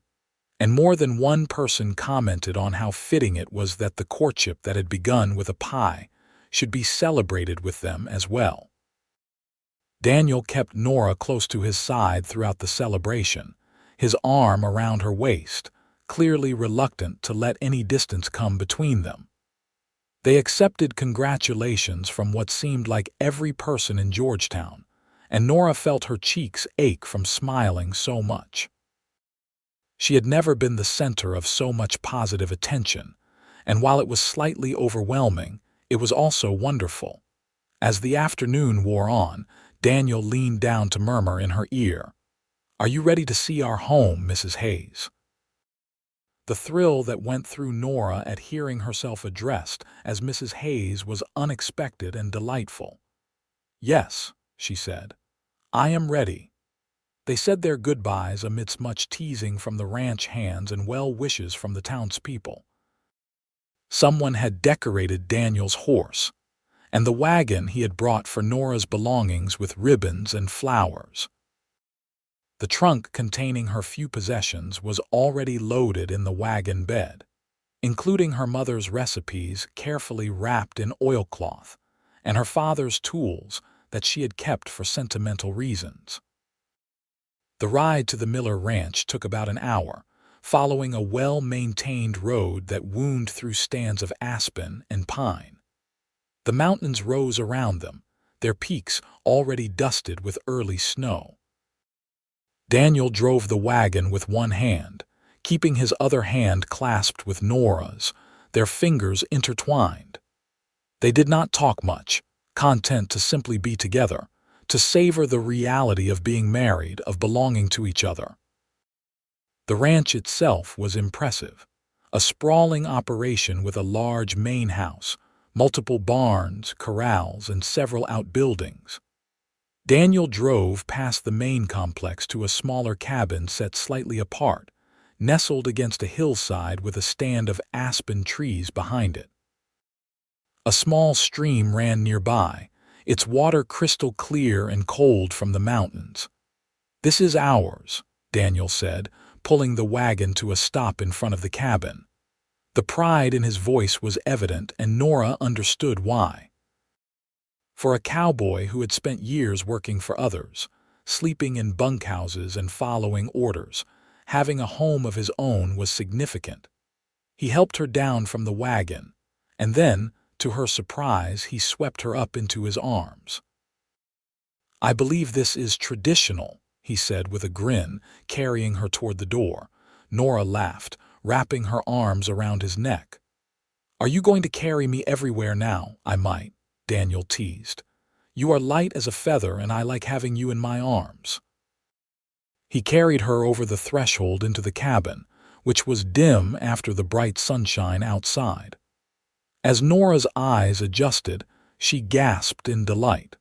and more than one person commented on how fitting it was that the courtship that had begun with a pie should be celebrated with them as well. Daniel kept Nora close to his side throughout the celebration, his arm around her waist, clearly reluctant to let any distance come between them. They accepted congratulations from what seemed like every person in Georgetown, and Nora felt her cheeks ache from smiling so much. She had never been the center of so much positive attention, and while it was slightly overwhelming, it was also wonderful. As the afternoon wore on, Daniel leaned down to murmur in her ear, "Are you ready to see our home, Mrs. Hayes?" The thrill that went through Nora at hearing herself addressed as Mrs. Hayes was unexpected and delightful. "Yes," she said, "I am ready." They said their goodbyes amidst much teasing from the ranch hands and well wishes from the townspeople. Someone had decorated Daniel's horse, and the wagon he had brought for Nora's belongings with ribbons and flowers. The trunk containing her few possessions was already loaded in the wagon bed, including her mother's recipes carefully wrapped in oilcloth, and her father's tools that she had kept for sentimental reasons. The ride to the Miller Ranch took about an hour, following a well-maintained road that wound through stands of aspen and pine. The mountains rose around them, their peaks already dusted with early snow. Daniel drove the wagon with one hand, keeping his other hand clasped with Nora's, their fingers intertwined. They did not talk much, content to simply be together, to savor the reality of being married, of belonging to each other. The ranch itself was impressive, a sprawling operation with a large main house, multiple barns, corrals, and several outbuildings. Daniel drove past the main complex to a smaller cabin set slightly apart, nestled against a hillside with a stand of aspen trees behind it. A small stream ran nearby, its water crystal clear and cold from the mountains. "This is ours," Daniel said, pulling the wagon to a stop in front of the cabin. The pride in his voice was evident, and Nora understood why. For a cowboy who had spent years working for others, sleeping in bunkhouses and following orders, having a home of his own was significant. He helped her down from the wagon, and then, to her surprise, he swept her up into his arms. "I believe this is traditional," he said with a grin, carrying her toward the door. Nora laughed, wrapping her arms around his neck. "Are you going to carry me everywhere now?" "I might," Daniel teased. "You are light as a feather, and I like having you in my arms." He carried her over the threshold into the cabin, which was dim after the bright sunshine outside. As Nora's eyes adjusted, she gasped in delight.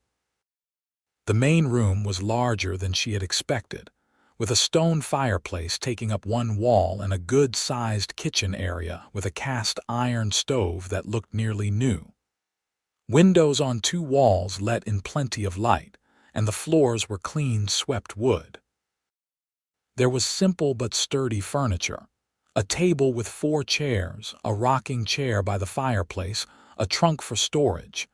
The main room was larger than she had expected, with a stone fireplace taking up one wall and a good-sized kitchen area with a cast-iron stove that looked nearly new. Windows on 2 walls let in plenty of light, and the floors were clean swept wood. There was simple but sturdy furniture, a table with 4 chairs, a rocking chair by the fireplace, a trunk for storage.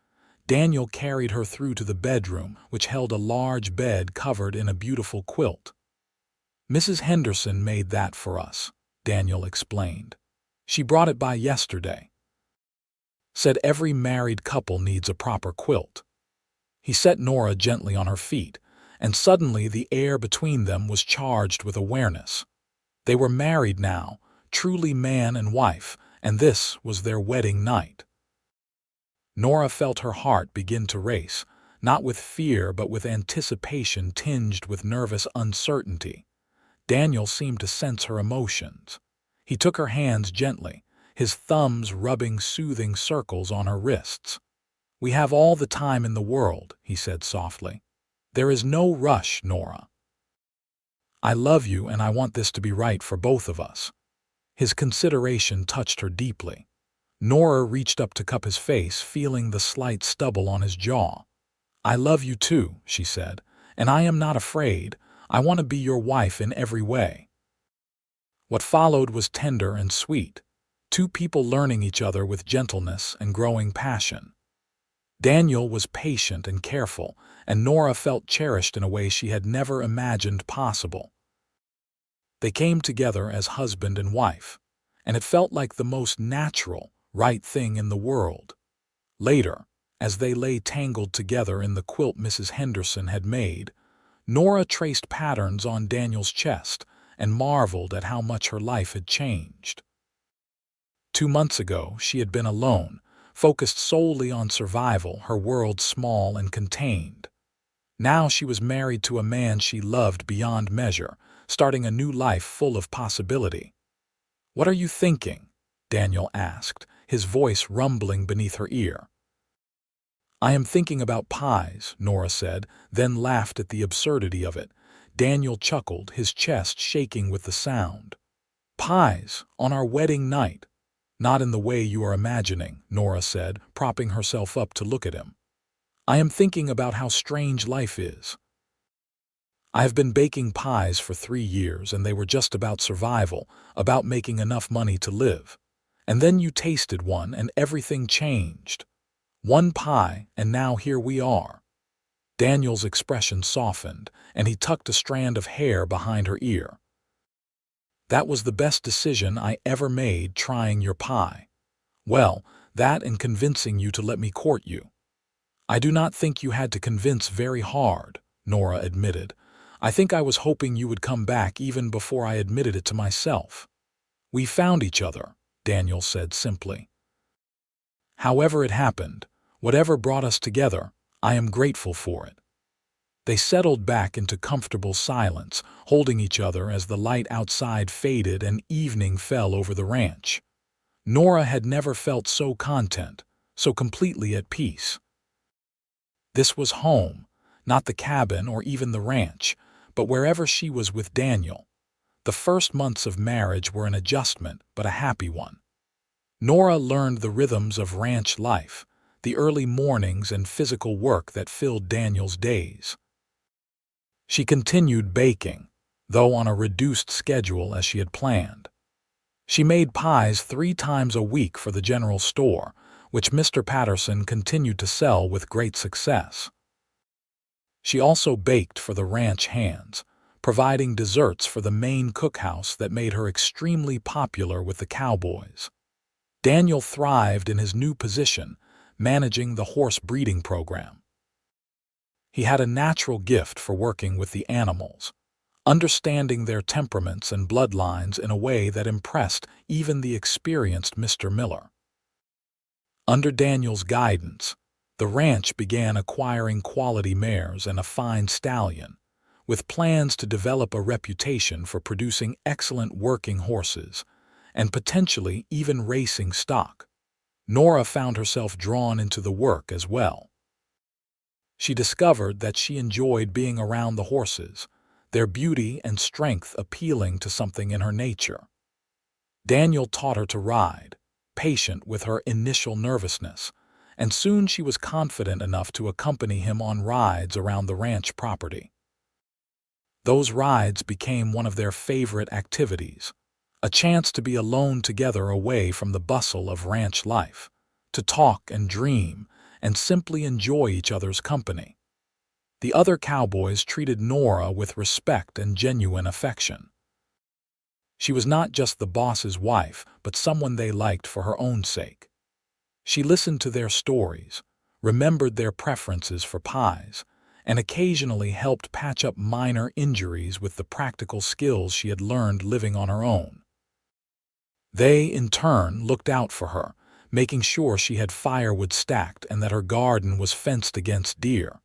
Daniel carried her through to the bedroom, which held a large bed covered in a beautiful quilt. "Mrs. Henderson made that for us," Daniel explained. "She brought it by yesterday. Said every married couple needs a proper quilt." He set Nora gently on her feet, and suddenly the air between them was charged with awareness. They were married now, truly man and wife, and this was their wedding night. Nora felt her heart begin to race, not with fear but with anticipation tinged with nervous uncertainty. Daniel seemed to sense her emotions. He took her hands gently, his thumbs rubbing soothing circles on her wrists. "We have all the time in the world," he said softly. "There is no rush, Nora. I love you, and I want this to be right for both of us." His consideration touched her deeply. Nora reached up to cup his face, feeling the slight stubble on his jaw. "I love you too," she said, "and I am not afraid. I want to be your wife in every way." What followed was tender and sweet, 2 people learning each other with gentleness and growing passion. Daniel was patient and careful, and Nora felt cherished in a way she had never imagined possible. They came together as husband and wife, and it felt like the most natural, right thing in the world. Later, as they lay tangled together in the quilt Mrs. Henderson had made, Nora traced patterns on Daniel's chest and marveled at how much her life had changed. 2 months ago, she had been alone, focused solely on survival, her world small and contained. Now she was married to a man she loved beyond measure, starting a new life full of possibility. "What are you thinking?" Daniel asked, his voice rumbling beneath her ear. "I am thinking about pies," Nora said, then laughed at the absurdity of it. Daniel chuckled, his chest shaking with the sound. "Pies, on our wedding night. Not in the way you are imagining, Nora said, propping herself up to look at him. I am thinking about how strange life is. I have been baking pies for 3 years, and they were just about survival, about making enough money to live. And then you tasted one, and everything changed. One pie, and now here we are. Daniel's expression softened, and he tucked a strand of hair behind her ear. That was the best decision I ever made, trying your pie. Well, that and convincing you to let me court you. I do not think you had to convince very hard, Nora admitted. I think I was hoping you would come back even before I admitted it to myself. We found each other, Daniel said simply. However it happened, whatever brought us together, I am grateful for it. They settled back into comfortable silence, holding each other as the light outside faded and evening fell over the ranch. Nora had never felt so content, so completely at peace. This was home, not the cabin or even the ranch, but wherever she was with Daniel. The first months of marriage were an adjustment, but a happy one. Nora learned the rhythms of ranch life, the early mornings and physical work that filled Daniel's days. She continued baking, though on a reduced schedule as she had planned. She made pies 3 times a week for the general store, which Mr. Patterson continued to sell with great success. She also baked for the ranch hands, providing desserts for the main cookhouse that made her extremely popular with the Cowboys. Daniel thrived in his new position, managing the horse breeding program. He had a natural gift for working with the animals, understanding their temperaments and bloodlines in a way that impressed even the experienced Mr. Miller. Under Daniel's guidance, the ranch began acquiring quality mares and a fine stallion, with plans to develop a reputation for producing excellent working horses and potentially even racing stock. Nora found herself drawn into the work as well. She discovered that she enjoyed being around the horses, their beauty and strength appealing to something in her nature. Daniel taught her to ride, patient with her initial nervousness, and soon she was confident enough to accompany him on rides around the ranch property. Those rides became one of their favorite activities, a chance to be alone together away from the bustle of ranch life, to talk and dream and simply enjoy each other's company. The other cowboys treated Nora with respect and genuine affection. She was not just the boss's wife, but someone they liked for her own sake. She listened to their stories, remembered their preferences for pies, and occasionally helped patch up minor injuries with the practical skills she had learned living on her own. They, in turn, looked out for her, making sure she had firewood stacked and that her garden was fenced against deer.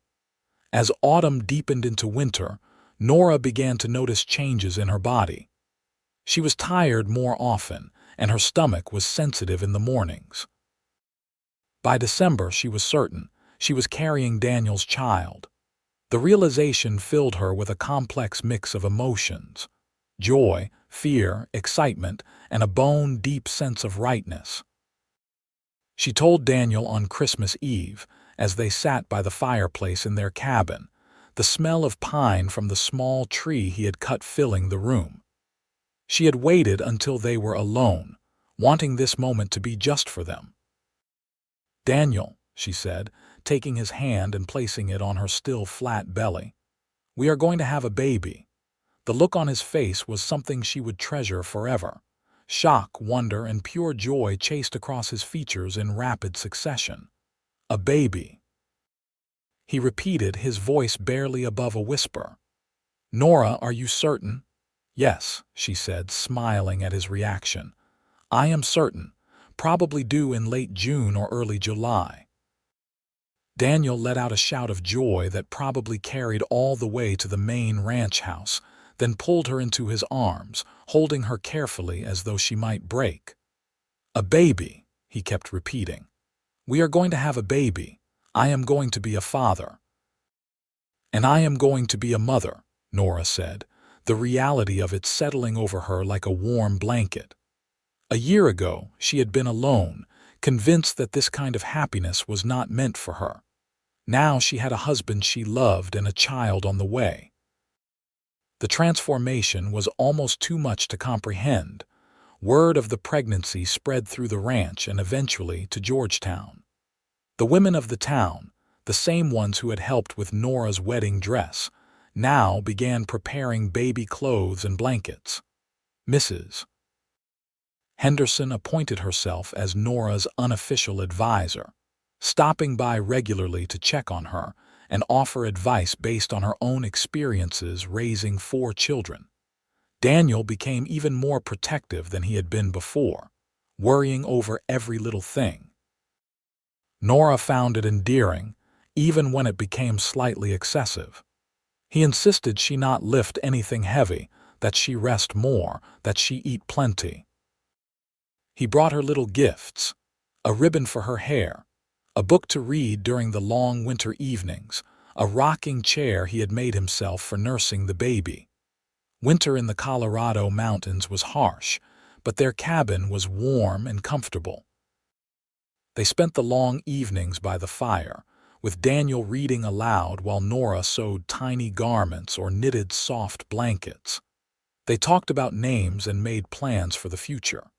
As autumn deepened into winter, Nora began to notice changes in her body. She was tired more often, and her stomach was sensitive in the mornings. By December, she was certain she was carrying Daniel's child. The realization filled her with a complex mix of emotions: joy, fear, excitement, and a bone-deep sense of rightness. She told Daniel on Christmas Eve, as they sat by the fireplace in their cabin, the smell of pine from the small tree he had cut filling the room. She had waited until they were alone, wanting this moment to be just for them. "Daniel," she said, taking his hand and placing it on her still flat belly, "we are going to have a baby." The look on his face was something she would treasure forever. Shock, wonder, and pure joy chased across his features in rapid succession. "A baby," he repeated, his voice barely above a whisper. "Nora, are you certain?" "Yes," she said, smiling at his reaction. "I am certain, probably due in late June or early July." Daniel let out a shout of joy that probably carried all the way to the main ranch house, then pulled her into his arms, holding her carefully as though she might break. "A baby," he kept repeating. "We are going to have a baby. I am going to be a father." "And I am going to be a mother," Nora said, the reality of it settling over her like a warm blanket. A year ago, she had been alone, convinced that this kind of happiness was not meant for her. Now she had a husband she loved and a child on the way. The transformation was almost too much to comprehend. Word of the pregnancy spread through the ranch and eventually to Georgetown. The women of the town, the same ones who had helped with Nora's wedding dress, now began preparing baby clothes and blankets. Mrs. Henderson appointed herself as Nora's unofficial advisor, stopping by regularly to check on her and offer advice based on her own experiences raising 4 children. Daniel became even more protective than he had been before, worrying over every little thing. Nora found it endearing, even when it became slightly excessive. He insisted she not lift anything heavy, that she rest more, that she eat plenty. He brought her little gifts, a ribbon for her hair, a book to read during the long winter evenings, a rocking chair he had made himself for nursing the baby. Winter in the Colorado mountains was harsh, but their cabin was warm and comfortable. They spent the long evenings by the fire, with Daniel reading aloud while Nora sewed tiny garments or knitted soft blankets. They talked about names and made plans for the future.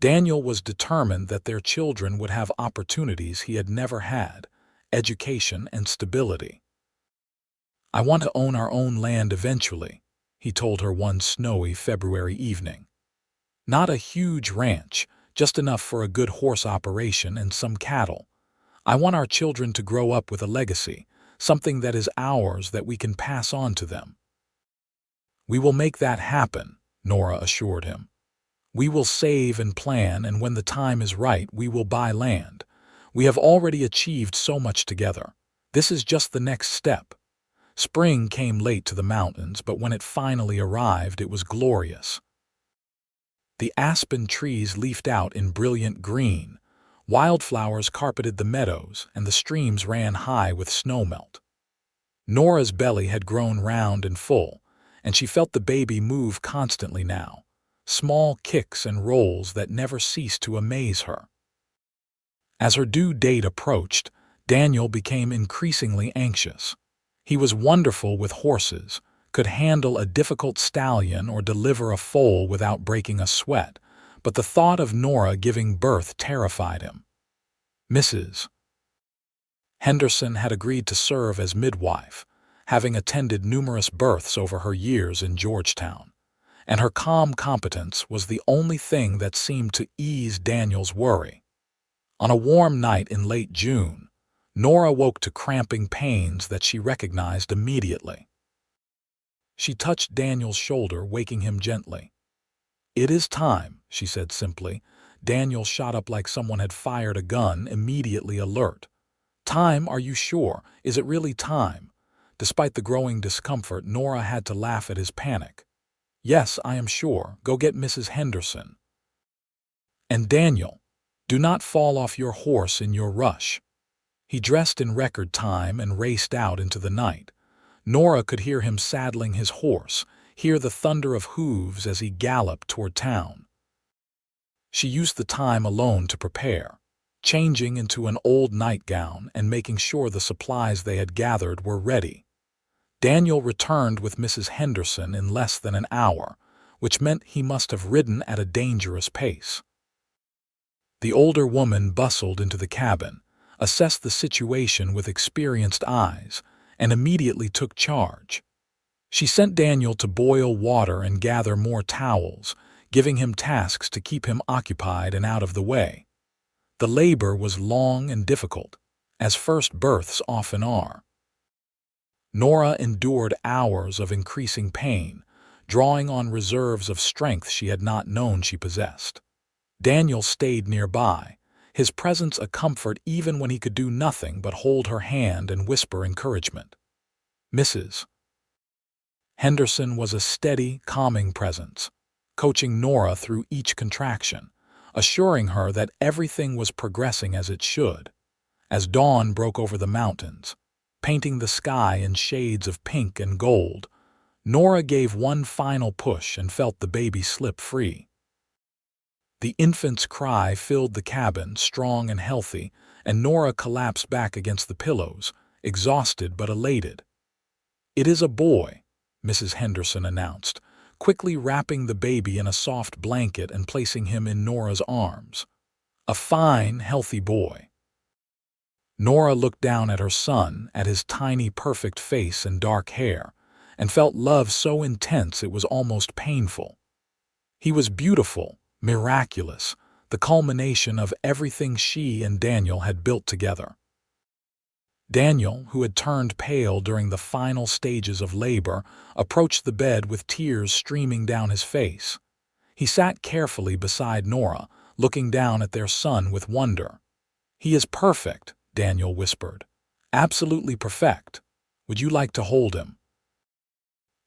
Daniel was determined that their children would have opportunities he had never had, education and stability. "I want to own our own land eventually," he told her one snowy February evening. "Not a huge ranch, just enough for a good horse operation and some cattle. I want our children to grow up with a legacy, something that is ours that we can pass on to them." "We will make that happen," Nora assured him. "We will save and plan, and when the time is right, we will buy land. We have already achieved so much together. This is just the next step." Spring came late to the mountains, but when it finally arrived, it was glorious. The aspen trees leafed out in brilliant green, wildflowers carpeted the meadows, and the streams ran high with snowmelt. Nora's belly had grown round and full, and she felt the baby move constantly now, small kicks and rolls that never ceased to amaze her. As her due date approached, Daniel became increasingly anxious. He was wonderful with horses, could handle a difficult stallion or deliver a foal without breaking a sweat, but the thought of Nora giving birth terrified him. Mrs. Henderson had agreed to serve as midwife, having attended numerous births over her years in Georgetown, and her calm competence was the only thing that seemed to ease Daniel's worry. On a warm night in late June, Nora woke to cramping pains that she recognized immediately. She touched Daniel's shoulder, waking him gently. "It is time," she said simply. Daniel shot up like someone had fired a gun, immediately alert. "Time, are you sure? Is it really time?" Despite the growing discomfort, Nora had to laugh at his panic. "Yes, I am sure. Go get Mrs. Henderson. And Daniel, do not fall off your horse in your rush." He dressed in record time and raced out into the night. Nora could hear him saddling his horse, hear the thunder of hooves as he galloped toward town. She used the time alone to prepare, changing into an old nightgown and making sure the supplies they had gathered were ready. Daniel returned with Mrs. Henderson in less than an hour, which meant he must have ridden at a dangerous pace. The older woman bustled into the cabin, assessed the situation with experienced eyes, and immediately took charge. She sent Daniel to boil water and gather more towels, giving him tasks to keep him occupied and out of the way. The labor was long and difficult, as first births often are. Nora endured hours of increasing pain, drawing on reserves of strength she had not known she possessed. Daniel stayed nearby, his presence a comfort even when he could do nothing but hold her hand and whisper encouragement. Mrs. Henderson was a steady, calming presence, coaching Nora through each contraction, assuring her that everything was progressing as it should. As dawn broke over the mountains, painting the sky in shades of pink and gold, Nora gave one final push and felt the baby slip free. The infant's cry filled the cabin, strong and healthy, and Nora collapsed back against the pillows, exhausted but elated. "It is a boy," Mrs. Henderson announced, quickly wrapping the baby in a soft blanket and placing him in Nora's arms. "A fine, healthy boy." Nora looked down at her son, at his tiny, perfect face and dark hair, and felt love so intense it was almost painful. He was beautiful, miraculous, the culmination of everything she and Daniel had built together. Daniel, who had turned pale during the final stages of labor, approached the bed with tears streaming down his face. He sat carefully beside Nora, looking down at their son with wonder. "He is perfect," Daniel whispered. "Absolutely perfect. Would you like to hold him?"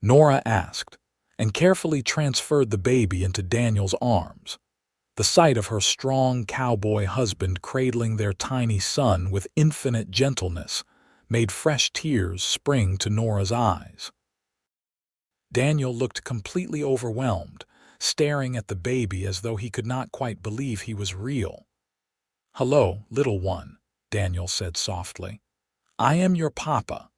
Nora asked, and carefully transferred the baby into Daniel's arms. The sight of her strong cowboy husband cradling their tiny son with infinite gentleness made fresh tears spring to Nora's eyes. Daniel looked completely overwhelmed, staring at the baby as though he could not quite believe he was real. "Hello, little one," Daniel said softly. "I am your papa.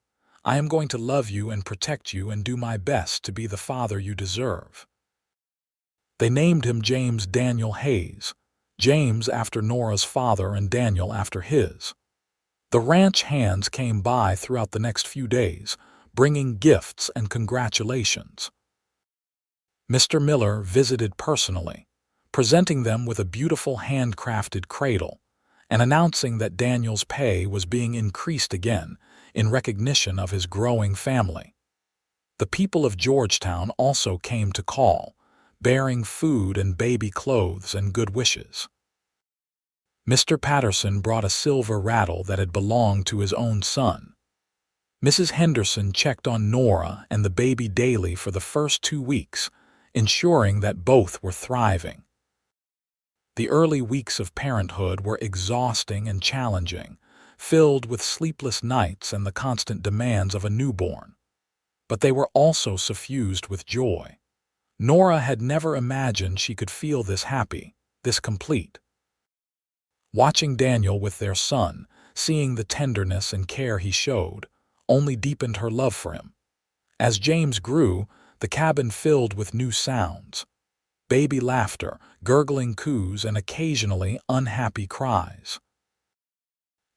I am going to love you and protect you and do my best to be the father you deserve." They named him James Daniel Hayes, James after Nora's father and Daniel after his. The ranch hands came by throughout the next few days, bringing gifts and congratulations. Mr. Miller visited personally, presenting them with a beautiful handcrafted cradle, and announcing that Daniel's pay was being increased again in recognition of his growing family. The people of Georgetown also came to call, bearing food and baby clothes and good wishes. Mr. Patterson brought a silver rattle that had belonged to his own son. Mrs. Henderson checked on Nora and the baby daily for the first 2 weeks, ensuring that both were thriving. The early weeks of parenthood were exhausting and challenging, filled with sleepless nights and the constant demands of a newborn. But they were also suffused with joy. Nora had never imagined she could feel this happy, this complete. Watching Daniel with their son, seeing the tenderness and care he showed, only deepened her love for him. As James grew, the cabin filled with new sounds. Baby laughter, gurgling coos, and occasionally unhappy cries.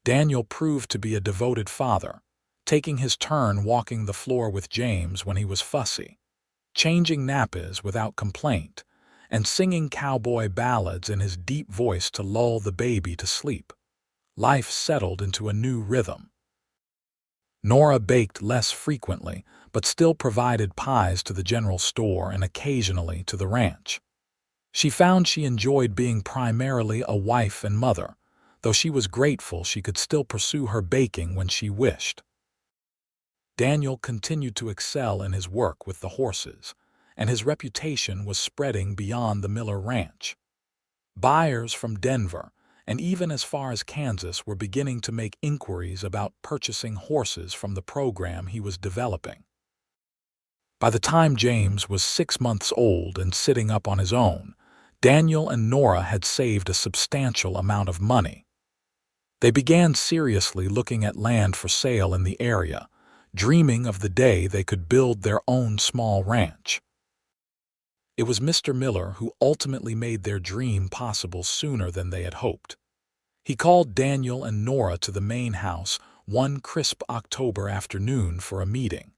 Daniel proved to be a devoted father, taking his turn walking the floor with James when he was fussy, changing nappies without complaint, and singing cowboy ballads in his deep voice to lull the baby to sleep. Life settled into a new rhythm. Nora baked less frequently, but still provided pies to the general store and occasionally to the ranch. She found she enjoyed being primarily a wife and mother, though she was grateful she could still pursue her baking when she wished. Daniel continued to excel in his work with the horses, and his reputation was spreading beyond the Miller Ranch. Buyers from Denver, and even as far as Kansas, were beginning to make inquiries about purchasing horses from the program he was developing. By the time James was 6 months old and sitting up on his own, Daniel and Nora had saved a substantial amount of money. They began seriously looking at land for sale in the area, dreaming of the day they could build their own small ranch. It was Mr. Miller who ultimately made their dream possible sooner than they had hoped. He called Daniel and Nora to the main house one crisp October afternoon for a meeting.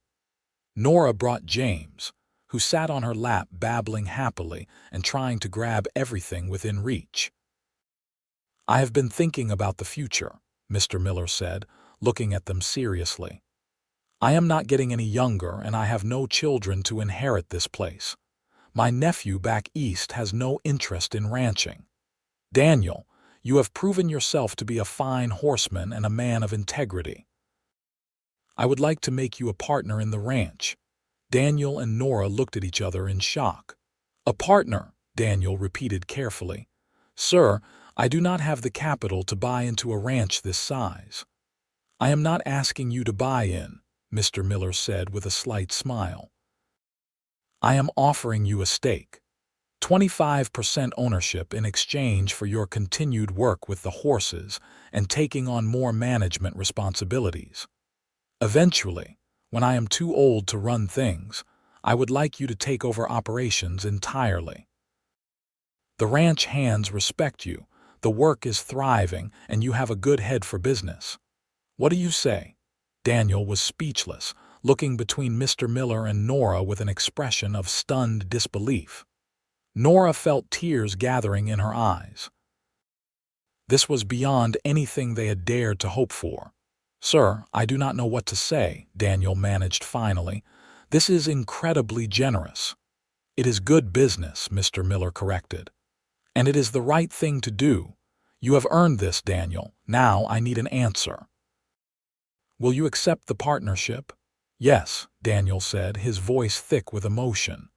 Nora brought James, who sat on her lap babbling happily and trying to grab everything within reach. "I have been thinking about the future," Mr. Miller said, looking at them seriously. "I am not getting any younger, and I have no children to inherit this place. My nephew back east has no interest in ranching. Daniel, you have proven yourself to be a fine horseman and a man of integrity. I would like to make you a partner in the ranch." Daniel and Nora looked at each other in shock. "A partner," Daniel repeated carefully. "Sir, I do not have the capital to buy into a ranch this size." "I am not asking you to buy in," Mr. Miller said with a slight smile. "I am offering you a stake. 25% ownership in exchange for your continued work with the horses and taking on more management responsibilities. Eventually, when I am too old to run things, I would like you to take over operations entirely. The ranch hands respect you, the work is thriving, and you have a good head for business. What do you say?" Daniel was speechless, looking between Mr. Miller and Nora with an expression of stunned disbelief. Nora felt tears gathering in her eyes. This was beyond anything they had dared to hope for. "Sir, I do not know what to say," Daniel managed finally. "This is incredibly generous." "It is good business," Mr. Miller corrected. "And it is the right thing to do. You have earned this, Daniel. Now I need an answer. Will you accept the partnership?" "Yes," Daniel said, his voice thick with emotion.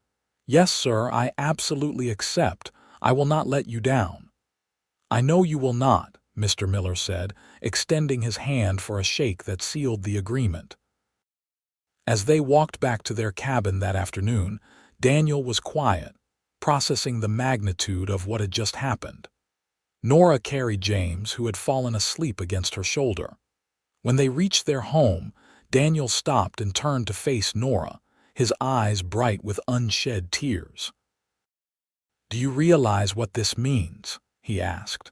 "Yes, sir, I absolutely accept. I will not let you down." "I know you will not," Mr. Miller said, extending his hand for a shake that sealed the agreement. As they walked back to their cabin that afternoon, Daniel was quiet, processing the magnitude of what had just happened. Nora carried James, who had fallen asleep against her shoulder. When they reached their home, Daniel stopped and turned to face Nora, his eyes bright with unshed tears. "Do you realize what this means?" he asked.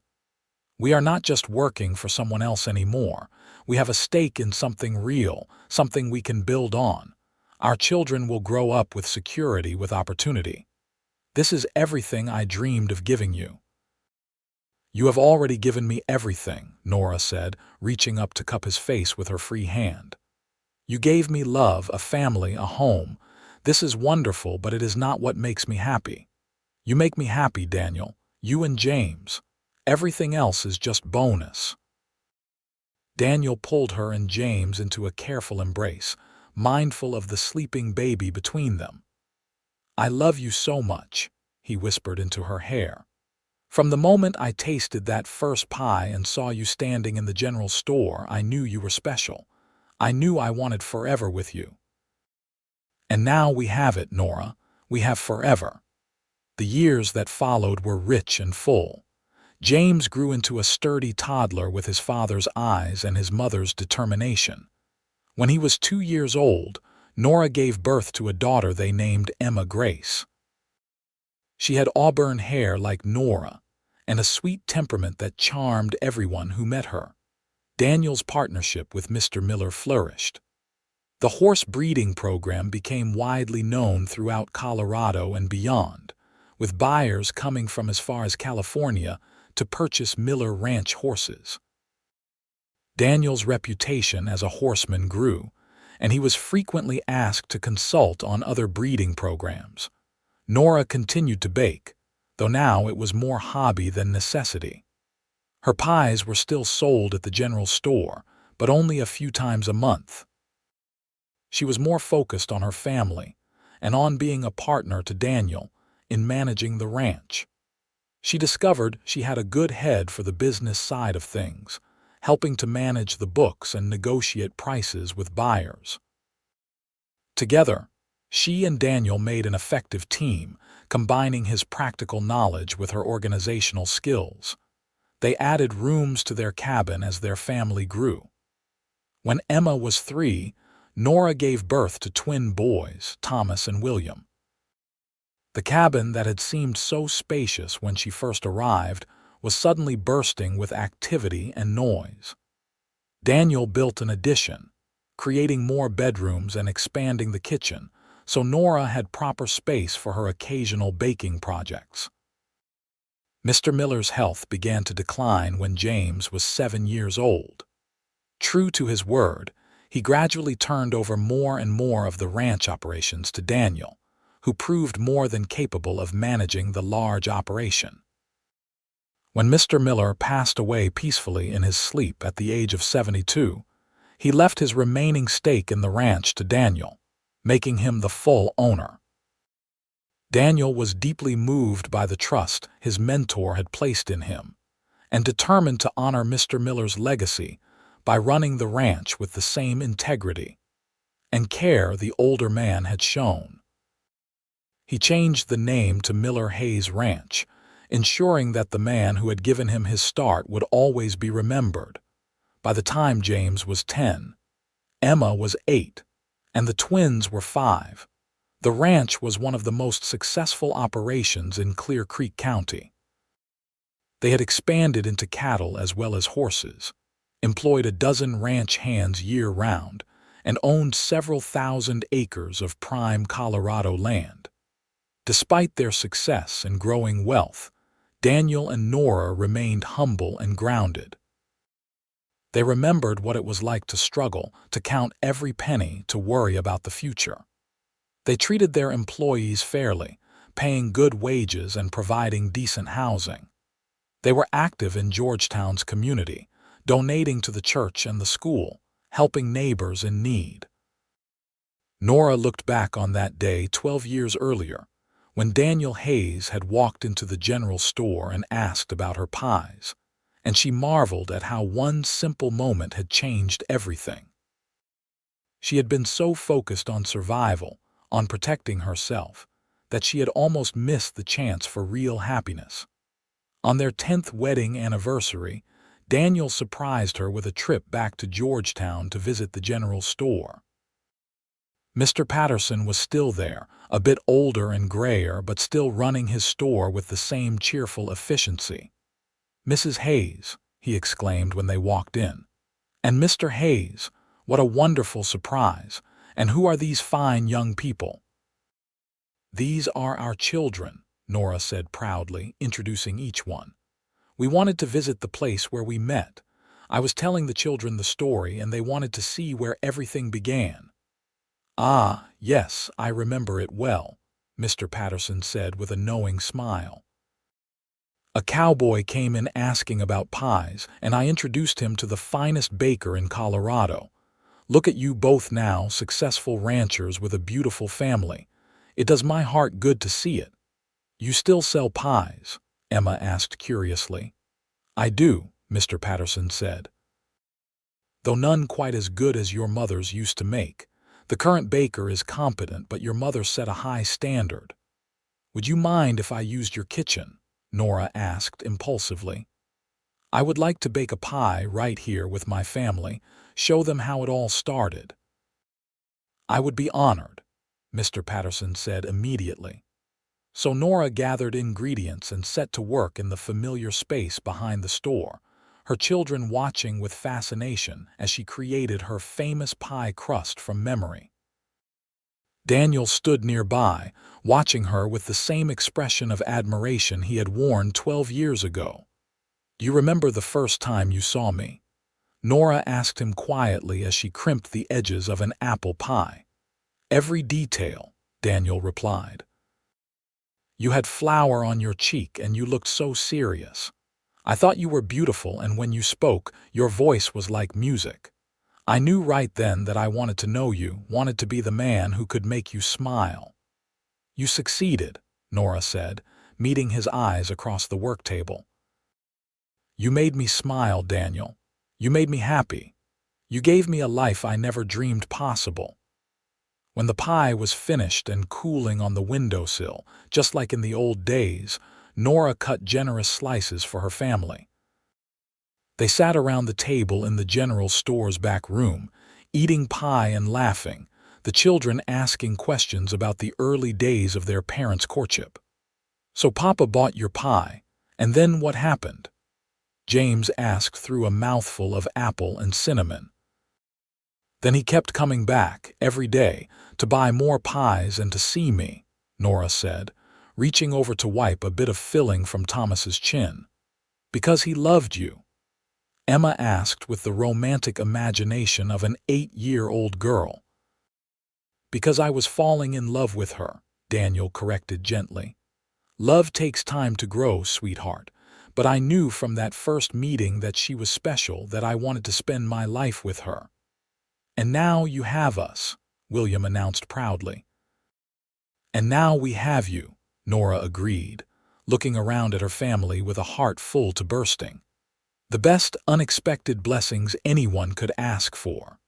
"We are not just working for someone else anymore. We have a stake in something real, something we can build on. Our children will grow up with security, with opportunity. This is everything I dreamed of giving you." "You have already given me everything," Nora said, reaching up to cup his face with her free hand. "You gave me love, a family, a home. This is wonderful, but it is not what makes me happy. You make me happy, Daniel. You and James. Everything else is just bonus." Daniel pulled her and James into a careful embrace, mindful of the sleeping baby between them. "I love you so much," he whispered into her hair. "From the moment I tasted that first pie and saw you standing in the general store, I knew you were special. I knew I wanted forever with you. And now we have it, Nora. We have forever." The years that followed were rich and full. James grew into a sturdy toddler with his father's eyes and his mother's determination. When he was 2 years old, Nora gave birth to a daughter they named Emma Grace. She had auburn hair like Nora, and a sweet temperament that charmed everyone who met her. Daniel's partnership with Mr. Miller flourished. The horse breeding program became widely known throughout Colorado and beyond, with buyers coming from as far as California to purchase Miller Ranch horses. Daniel's reputation as a horseman grew, and he was frequently asked to consult on other breeding programs. Nora continued to bake, though now it was more hobby than necessity. Her pies were still sold at the general store, but only a few times a month. She was more focused on her family and on being a partner to Daniel in managing the ranch. She discovered she had a good head for the business side of things, helping to manage the books and negotiate prices with buyers. Together, she and Daniel made an effective team, combining his practical knowledge with her organizational skills. They added rooms to their cabin as their family grew. When Emma was 3, Nora gave birth to twin boys, Thomas and William. The cabin that had seemed so spacious when she first arrived was suddenly bursting with activity and noise. Daniel built an addition, creating more bedrooms and expanding the kitchen, so Nora had proper space for her occasional baking projects. Mr. Miller's health began to decline when James was 7 years old. True to his word, he gradually turned over more and more of the ranch operations to Daniel, who proved more than capable of managing the large operation. When Mr. Miller passed away peacefully in his sleep at the age of 72, he left his remaining stake in the ranch to Daniel, making him the full owner. Daniel was deeply moved by the trust his mentor had placed in him, and determined to honor Mr. Miller's legacy by running the ranch with the same integrity and care the older man had shown. He changed the name to Miller Hayes Ranch, ensuring that the man who had given him his start would always be remembered. By the time James was 10, Emma was 8, and the twins were 5. The ranch was one of the most successful operations in Clear Creek County. They had expanded into cattle as well as horses, employed a dozen ranch hands year-round, and owned several thousand acres of prime Colorado land. Despite their success and growing wealth, Daniel and Nora remained humble and grounded. They remembered what it was like to struggle, to count every penny, to worry about the future. They treated their employees fairly, paying good wages and providing decent housing. They were active in Georgetown's community, donating to the church and the school, helping neighbors in need. Nora looked back on that day 12 years earlier, when Daniel Hayes had walked into the general store and asked about her pies, and she marveled at how one simple moment had changed everything. She had been so focused on survival, on protecting herself, that she had almost missed the chance for real happiness. On their 10th wedding anniversary, Daniel surprised her with a trip back to Georgetown to visit the general store. Mr. Patterson was still there, a bit older and grayer, but still running his store with the same cheerful efficiency. "Mrs. Hayes," he exclaimed when they walked in. "And Mr. Hayes, what a wonderful surprise! And who are these fine young people?" "These are our children," Nora said proudly, introducing each one. "We wanted to visit the place where we met. I was telling the children the story, and they wanted to see where everything began." "Ah, yes, I remember it well," Mr. Patterson said with a knowing smile. "A cowboy came in asking about pies, and I introduced him to the finest baker in Colorado. Look at you both now, successful ranchers with a beautiful family. It does my heart good to see it." "You still sell pies?" Emma asked curiously. "I do," Mr. Patterson said. "Though none quite as good as your mother's used to make. The current baker is competent, but your mother set a high standard." "Would you mind if I used your kitchen?" Nora asked impulsively. "I would like to bake a pie right here with my family, show them how it all started." "I would be honored," Mr. Patterson said immediately. So Nora gathered ingredients and set to work in the familiar space behind the store, her children watching with fascination as she created her famous pie crust from memory. Daniel stood nearby, watching her with the same expression of admiration he had worn 12 years ago. "You remember the first time you saw me?" Nora asked him quietly as she crimped the edges of an apple pie. "Every detail," Daniel replied. "You had flour on your cheek and you looked so serious. I thought you were beautiful, and when you spoke, your voice was like music. I knew right then that I wanted to know you, wanted to be the man who could make you smile." "You succeeded," Nora said, meeting his eyes across the work table. "You made me smile, Daniel. You made me happy. You gave me a life I never dreamed possible." When the pie was finished and cooling on the windowsill, just like in the old days, Nora cut generous slices for her family. They sat around the table in the general store's back room, eating pie and laughing, the children asking questions about the early days of their parents' courtship. "So Papa bought your pie, and then what happened?" James asked through a mouthful of apple and cinnamon. "Then he kept coming back, every day, to buy more pies and to see me," Nora said, reaching over to wipe a bit of filling from Thomas's chin. "Because he loved you?" Emma asked with the romantic imagination of an 8-year-old girl. "Because I was falling in love with her," Daniel corrected gently. "Love takes time to grow, sweetheart, but I knew from that first meeting that she was special, that I wanted to spend my life with her." "And now you have us," William announced proudly. "And now we have you," Nora agreed, looking around at her family with a heart full to bursting. The best unexpected blessings anyone could ask for.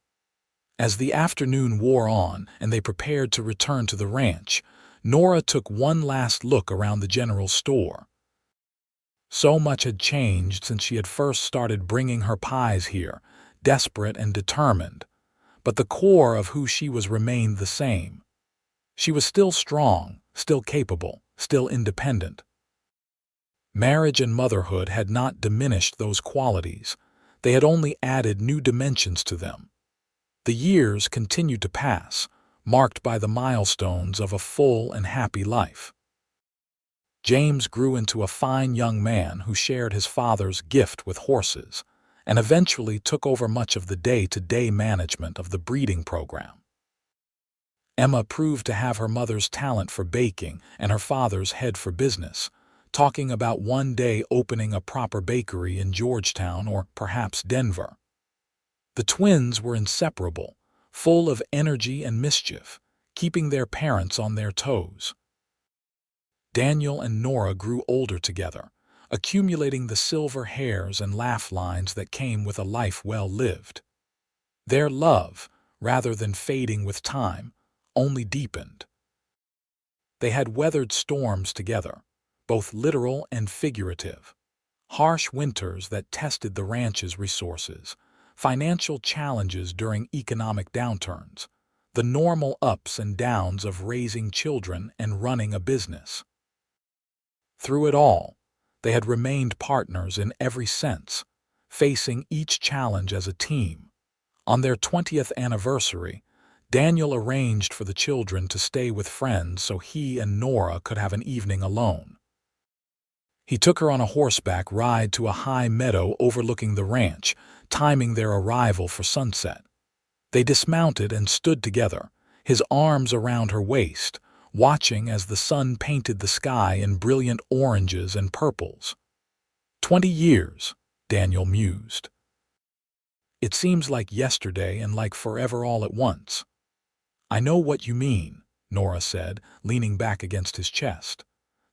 As the afternoon wore on and they prepared to return to the ranch, Nora took one last look around the general store. So much had changed since she had first started bringing her pies here, desperate and determined. But the core of who she was remained the same. She was still strong, still capable, still independent. Marriage and motherhood had not diminished those qualities. They had only added new dimensions to them. The years continued to pass, marked by the milestones of a full and happy life. James grew into a fine young man who shared his father's gift with horses, and eventually took over much of the day-to-day management of the breeding program. Emma proved to have her mother's talent for baking and her father's head for business, talking about one day opening a proper bakery in Georgetown or perhaps Denver. The twins were inseparable, full of energy and mischief, keeping their parents on their toes. Daniel and Nora grew older together, accumulating the silver hairs and laugh lines that came with a life well lived. Their love, rather than fading with time, only deepened. They had weathered storms together, both literal and figurative. Harsh winters that tested the ranch's resources, financial challenges during economic downturns, the normal ups and downs of raising children and running a business. Through it all, they had remained partners in every sense, facing each challenge as a team. On their 20th anniversary, Daniel arranged for the children to stay with friends so he and Nora could have an evening alone. He took her on a horseback ride to a high meadow overlooking the ranch, timing their arrival for sunset. They dismounted and stood together, his arms around her waist, watching as the sun painted the sky in brilliant oranges and purples. 20 years, Daniel mused. It seems like yesterday and like forever all at once. I know what you mean, Nora said, leaning back against his chest.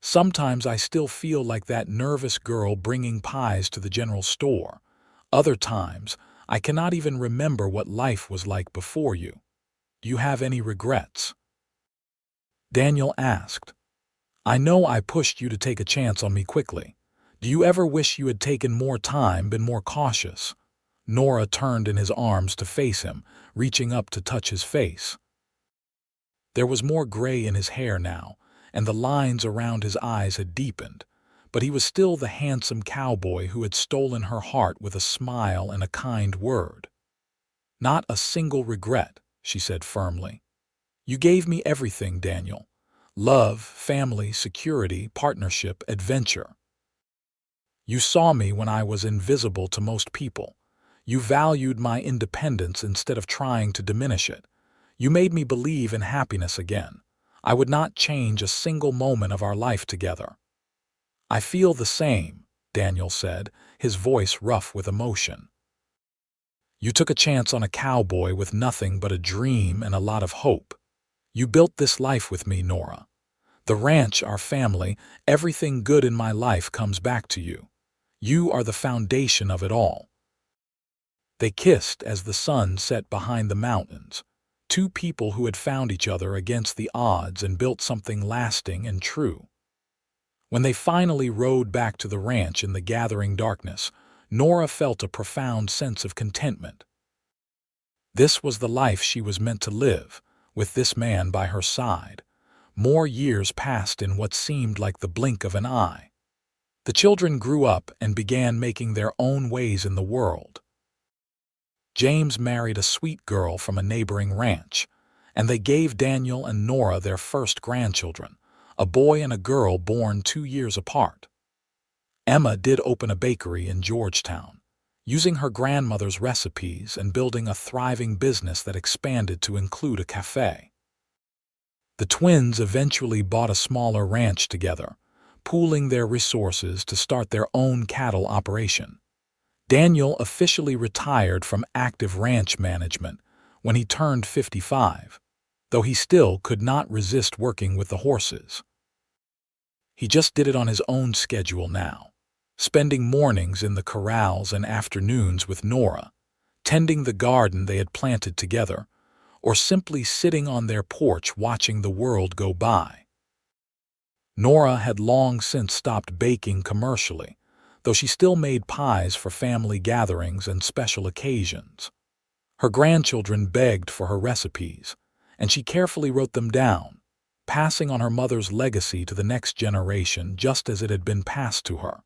Sometimes I still feel like that nervous girl bringing pies to the general store. Other times, I cannot even remember what life was like before you. Do you have any regrets? Daniel asked. I know I pushed you to take a chance on me quickly. Do you ever wish you had taken more time, been more cautious? Nora turned in his arms to face him, reaching up to touch his face. There was more gray in his hair now, and the lines around his eyes had deepened, but he was still the handsome cowboy who had stolen her heart with a smile and a kind word. Not a single regret, she said firmly. You gave me everything, Daniel. Love, family, security, partnership, adventure. You saw me when I was invisible to most people. You valued my independence instead of trying to diminish it. You made me believe in happiness again. I would not change a single moment of our life together. I feel the same, Daniel said, his voice rough with emotion. You took a chance on a cowboy with nothing but a dream and a lot of hope. You built this life with me, Nora. The ranch, our family, everything good in my life comes back to you. You are the foundation of it all. They kissed as the sun set behind the mountains, two people who had found each other against the odds and built something lasting and true. When they finally rode back to the ranch in the gathering darkness, Nora felt a profound sense of contentment. This was the life she was meant to live, with this man by her side. More years passed in what seemed like the blink of an eye. The children grew up and began making their own ways in the world. James married a sweet girl from a neighboring ranch, and they gave Daniel and Nora their first grandchildren, a boy and a girl born 2 years apart. Emma did open a bakery in Georgetown, using her grandmother's recipes and building a thriving business that expanded to include a cafe. The twins eventually bought a smaller ranch together, pooling their resources to start their own cattle operation. Daniel officially retired from active ranch management when he turned 55, though he still could not resist working with the horses. He just did it on his own schedule now, spending mornings in the corrals and afternoons with Nora, tending the garden they had planted together, or simply sitting on their porch watching the world go by. Nora had long since stopped baking commercially, though she still made pies for family gatherings and special occasions. Her grandchildren begged for her recipes, and she carefully wrote them down, passing on her mother's legacy to the next generation just as it had been passed to her.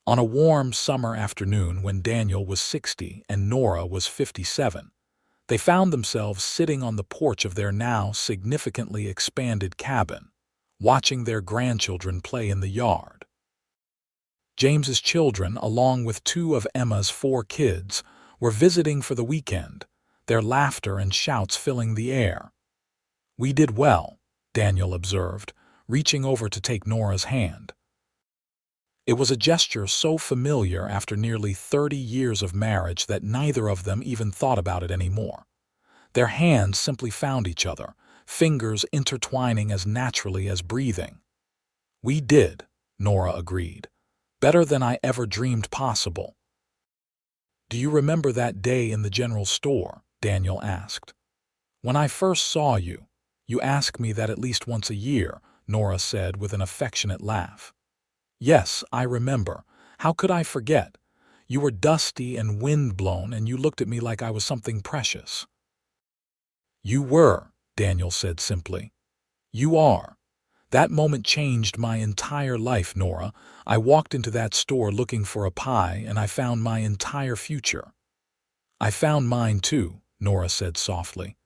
On a warm summer afternoon when Daniel was 60 and Nora was 57, they found themselves sitting on the porch of their now significantly expanded cabin, watching their grandchildren play in the yard. James's children, along with two of Emma's 4 kids, were visiting for the weekend, their laughter and shouts filling the air. "We did well," Daniel observed, reaching over to take Nora's hand. It was a gesture so familiar after nearly 30 years of marriage that neither of them even thought about it anymore. Their hands simply found each other, fingers intertwining as naturally as breathing. "We did," Nora agreed. "Better than I ever dreamed possible." "Do you remember that day in the general store?" Daniel asked. "When I first saw you, you asked me that at least once a year," Nora said with an affectionate laugh. "Yes, I remember. How could I forget? You were dusty and wind-blown, and you looked at me like I was something precious." "You were," Daniel said simply. "You are. That moment changed my entire life, Nora. I walked into that store looking for a pie, and I found my entire future." "I found mine too," Nora said softly.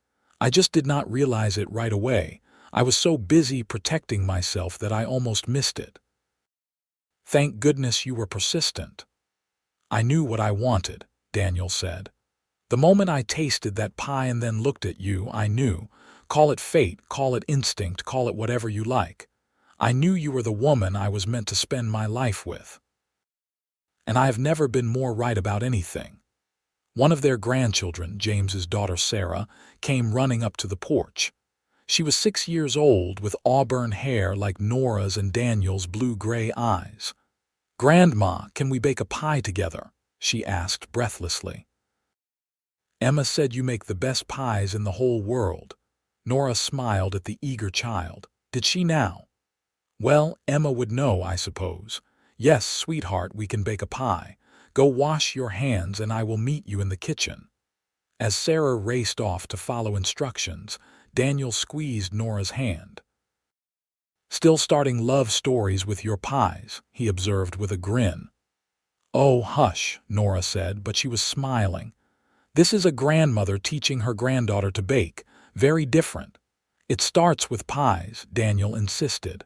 "I just did not realize it right away. I was so busy protecting myself that I almost missed it." "Thank goodness you were persistent." "I knew what I wanted," Daniel said. "The moment I tasted that pie and then looked at you, I knew. Call it fate, call it instinct, call it whatever you like. I knew you were the woman I was meant to spend my life with. And I have never been more right about anything." One of their grandchildren, James's daughter Sarah, came running up to the porch. She was 6 years old, with auburn hair like Nora's and Daniel's blue-gray eyes. "Grandma, can we bake a pie together?" she asked breathlessly. "Emma said you make the best pies in the whole world." Nora smiled at the eager child. "Did she now?" "Well, Emma would know, I suppose. Yes, sweetheart, we can bake a pie. Go wash your hands and I will meet you in the kitchen." As Sarah raced off to follow instructions, Daniel squeezed Nora's hand. "Still starting love stories with your pies," he observed with a grin. "Oh, hush," Nora said, but she was smiling. "This is a grandmother teaching her granddaughter to bake. Very different." "It starts with pies," Daniel insisted.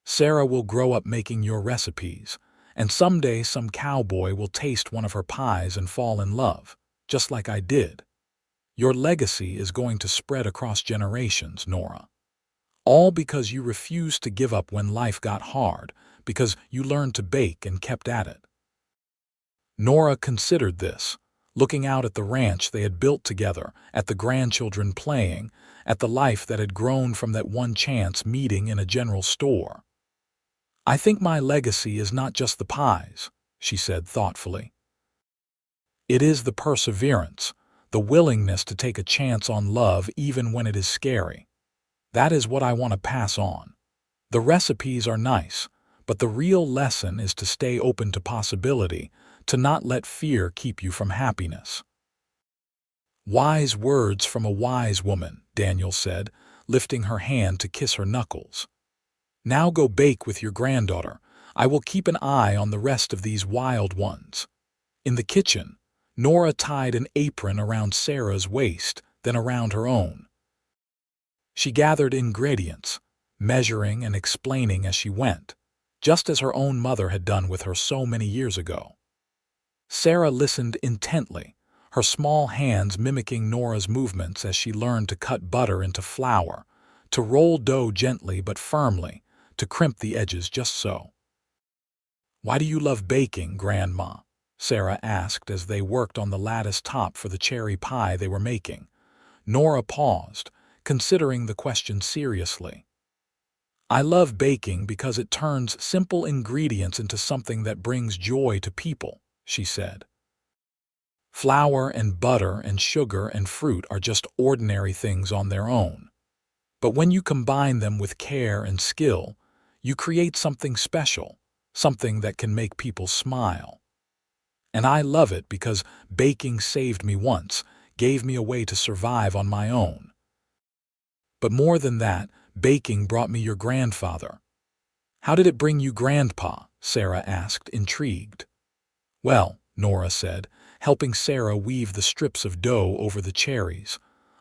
"Sarah will grow up making your recipes, and someday some cowboy will taste one of her pies and fall in love, just like I did. Your legacy is going to spread across generations, Nora. All because you refused to give up when life got hard, because you learned to bake and kept at it." Nora considered this, looking out at the ranch they had built together, at the grandchildren playing, at the life that had grown from that one chance meeting in a general store. "I think my legacy is not just the pies," she said thoughtfully. "It is the perseverance, the willingness to take a chance on love even when it is scary. That is what I want to pass on. The recipes are nice, but the real lesson is to stay open to possibility, to not let fear keep you from happiness." "Wise words from a wise woman," Daniel said, lifting her hand to kiss her knuckles. "Now go bake with your granddaughter. I will keep an eye on the rest of these wild ones." In the kitchen, Nora tied an apron around Sarah's waist, then around her own. She gathered ingredients, measuring and explaining as she went, just as her own mother had done with her so many years ago. Sarah listened intently, her small hands mimicking Nora's movements as she learned to cut butter into flour, to roll dough gently but firmly, to crimp the edges just so. "Why do you love baking, Grandma?" Sarah asked as they worked on the lattice top for the cherry pie they were making. Nora paused, considering the question seriously. "I love baking because it turns simple ingredients into something that brings joy to people," she said. "Flour and butter and sugar and fruit are just ordinary things on their own. But when you combine them with care and skill, you create something special, something that can make people smile. And I love it because baking saved me once, gave me a way to survive on my own. But more than that, baking brought me your grandfather. How did it bring you Grandpa? Sarah asked, intrigued. Well, Nora said, helping Sarah weave the strips of dough over the cherries.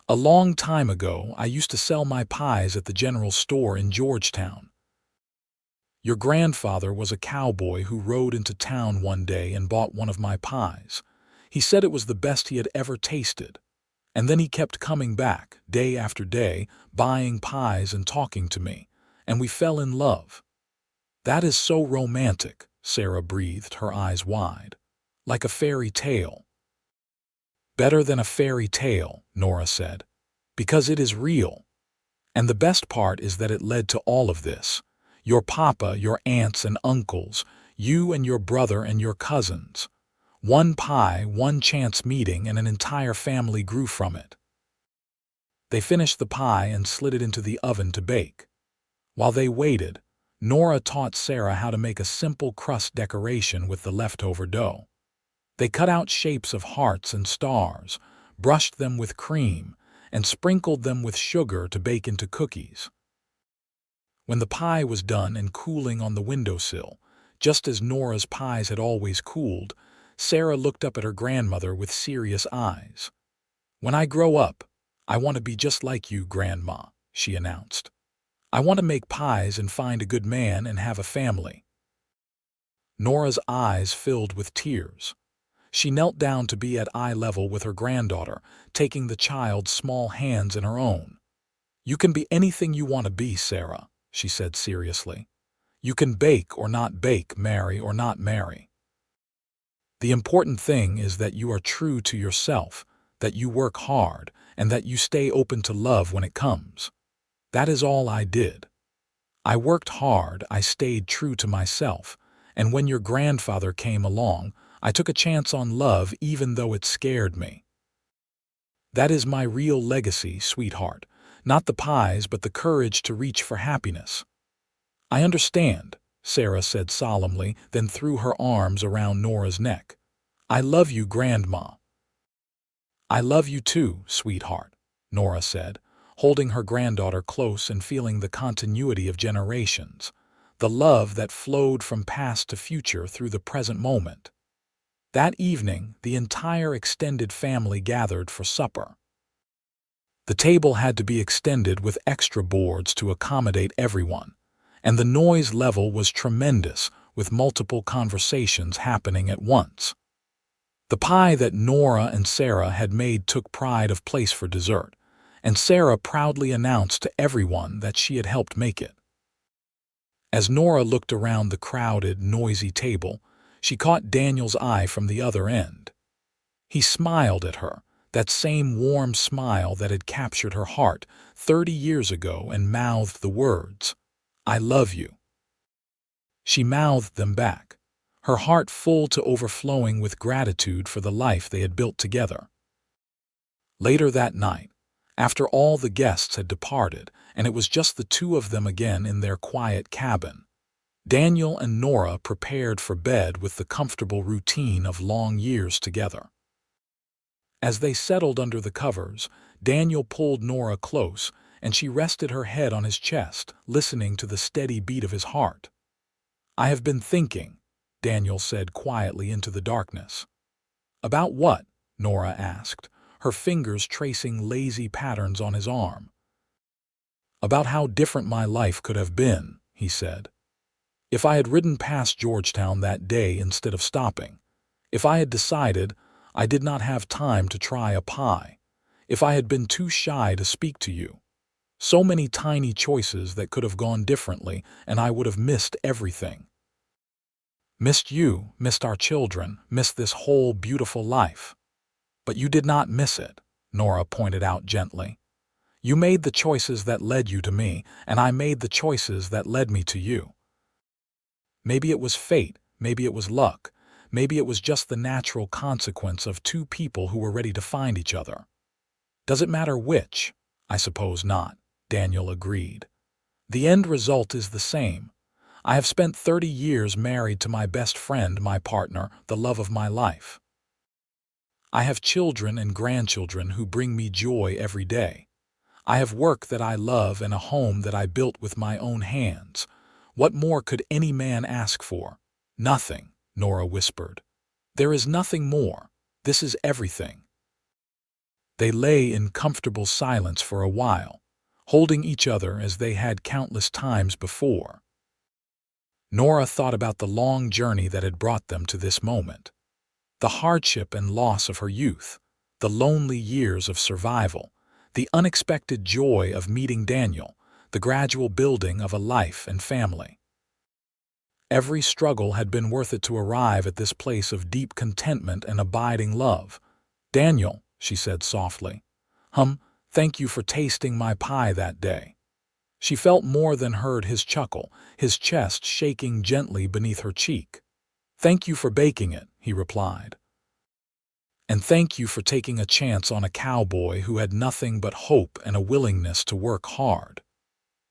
A long time ago, I used to sell my pies at the general store in Georgetown. Your grandfather was a cowboy who rode into town one day and bought one of my pies. He said it was the best he had ever tasted. And then he kept coming back, day after day, buying pies and talking to me, and we fell in love. That is so romantic, Sarah breathed, her eyes wide. Like a fairy tale. Better than a fairy tale, Nora said, because it is real. And the best part is that it led to all of this. Your papa, your aunts and uncles, you and your brother and your cousins. One pie, one chance meeting, and an entire family grew from it. They finished the pie and slid it into the oven to bake. While they waited, Nora taught Sarah how to make a simple crust decoration with the leftover dough. They cut out shapes of hearts and stars, brushed them with cream, and sprinkled them with sugar to bake into cookies. When the pie was done and cooling on the windowsill, just as Nora's pies had always cooled, Sarah looked up at her grandmother with serious eyes. "When I grow up, I want to be just like you, Grandma," she announced. "I want to make pies and find a good man and have a family." Nora's eyes filled with tears. She knelt down to be at eye level with her granddaughter, taking the child's small hands in her own. "You can be anything you want to be, Sarah," she said seriously. "You can bake or not bake, marry or not marry. The important thing is that you are true to yourself, that you work hard, and that you stay open to love when it comes. That is all I did. I worked hard, I stayed true to myself, and when your grandfather came along, I took a chance on love even though it scared me. That is my real legacy, sweetheart. Not the pies, but the courage to reach for happiness." "I understand," Sarah said solemnly, then threw her arms around Nora's neck. "I love you, Grandma." "I love you too, sweetheart," Nora said, holding her granddaughter close and feeling the continuity of generations, the love that flowed from past to future through the present moment. That evening, the entire extended family gathered for supper. The table had to be extended with extra boards to accommodate everyone, and the noise level was tremendous, with multiple conversations happening at once. The pie that Nora and Sarah had made took pride of place for dessert, and Sarah proudly announced to everyone that she had helped make it. As Nora looked around the crowded, noisy table, she caught Daniel's eye from the other end. He smiled at her, that same warm smile that had captured her heart 30 years ago, and mouthed the words, "I love you." She mouthed them back, her heart full to overflowing with gratitude for the life they had built together. Later that night, after all the guests had departed and it was just the two of them again in their quiet cabin, Daniel and Nora prepared for bed with the comfortable routine of long years together. As they settled under the covers, Daniel pulled Nora close, and she rested her head on his chest, listening to the steady beat of his heart. "I have been thinking," Daniel said quietly into the darkness. "About what?" Nora asked, her fingers tracing lazy patterns on his arm. "About how different my life could have been," he said. "If I had ridden past Georgetown that day instead of stopping. If I had decided I did not have time to try a pie. If I had been too shy to speak to you. So many tiny choices that could have gone differently, and I would have missed everything. Missed you, missed our children, missed this whole beautiful life. But you did not miss it," Nora pointed out gently. "You made the choices that led you to me, and I made the choices that led me to you. Maybe it was fate, maybe it was luck, maybe it was just the natural consequence of two people who were ready to find each other. Does it matter which? I suppose not," Daniel agreed. The end result is the same. I have spent 30 years married to my best friend, my partner, the love of my life. I have children and grandchildren who bring me joy every day. I have work that I love and a home that I built with my own hands. What more could any man ask for? Nothing, Nora whispered. There is nothing more. This is everything. They lay in comfortable silence for a while, holding each other as they had countless times before. Nora thought about the long journey that had brought them to this moment. The hardship and loss of her youth, the lonely years of survival, the unexpected joy of meeting Daniel, the gradual building of a life and family. Every struggle had been worth it to arrive at this place of deep contentment and abiding love. "Daniel," she said softly, "thank you for tasting my pie that day." She felt more than heard his chuckle, his chest shaking gently beneath her cheek. "Thank you for baking it," he replied. "And thank you for taking a chance on a cowboy who had nothing but hope and a willingness to work hard."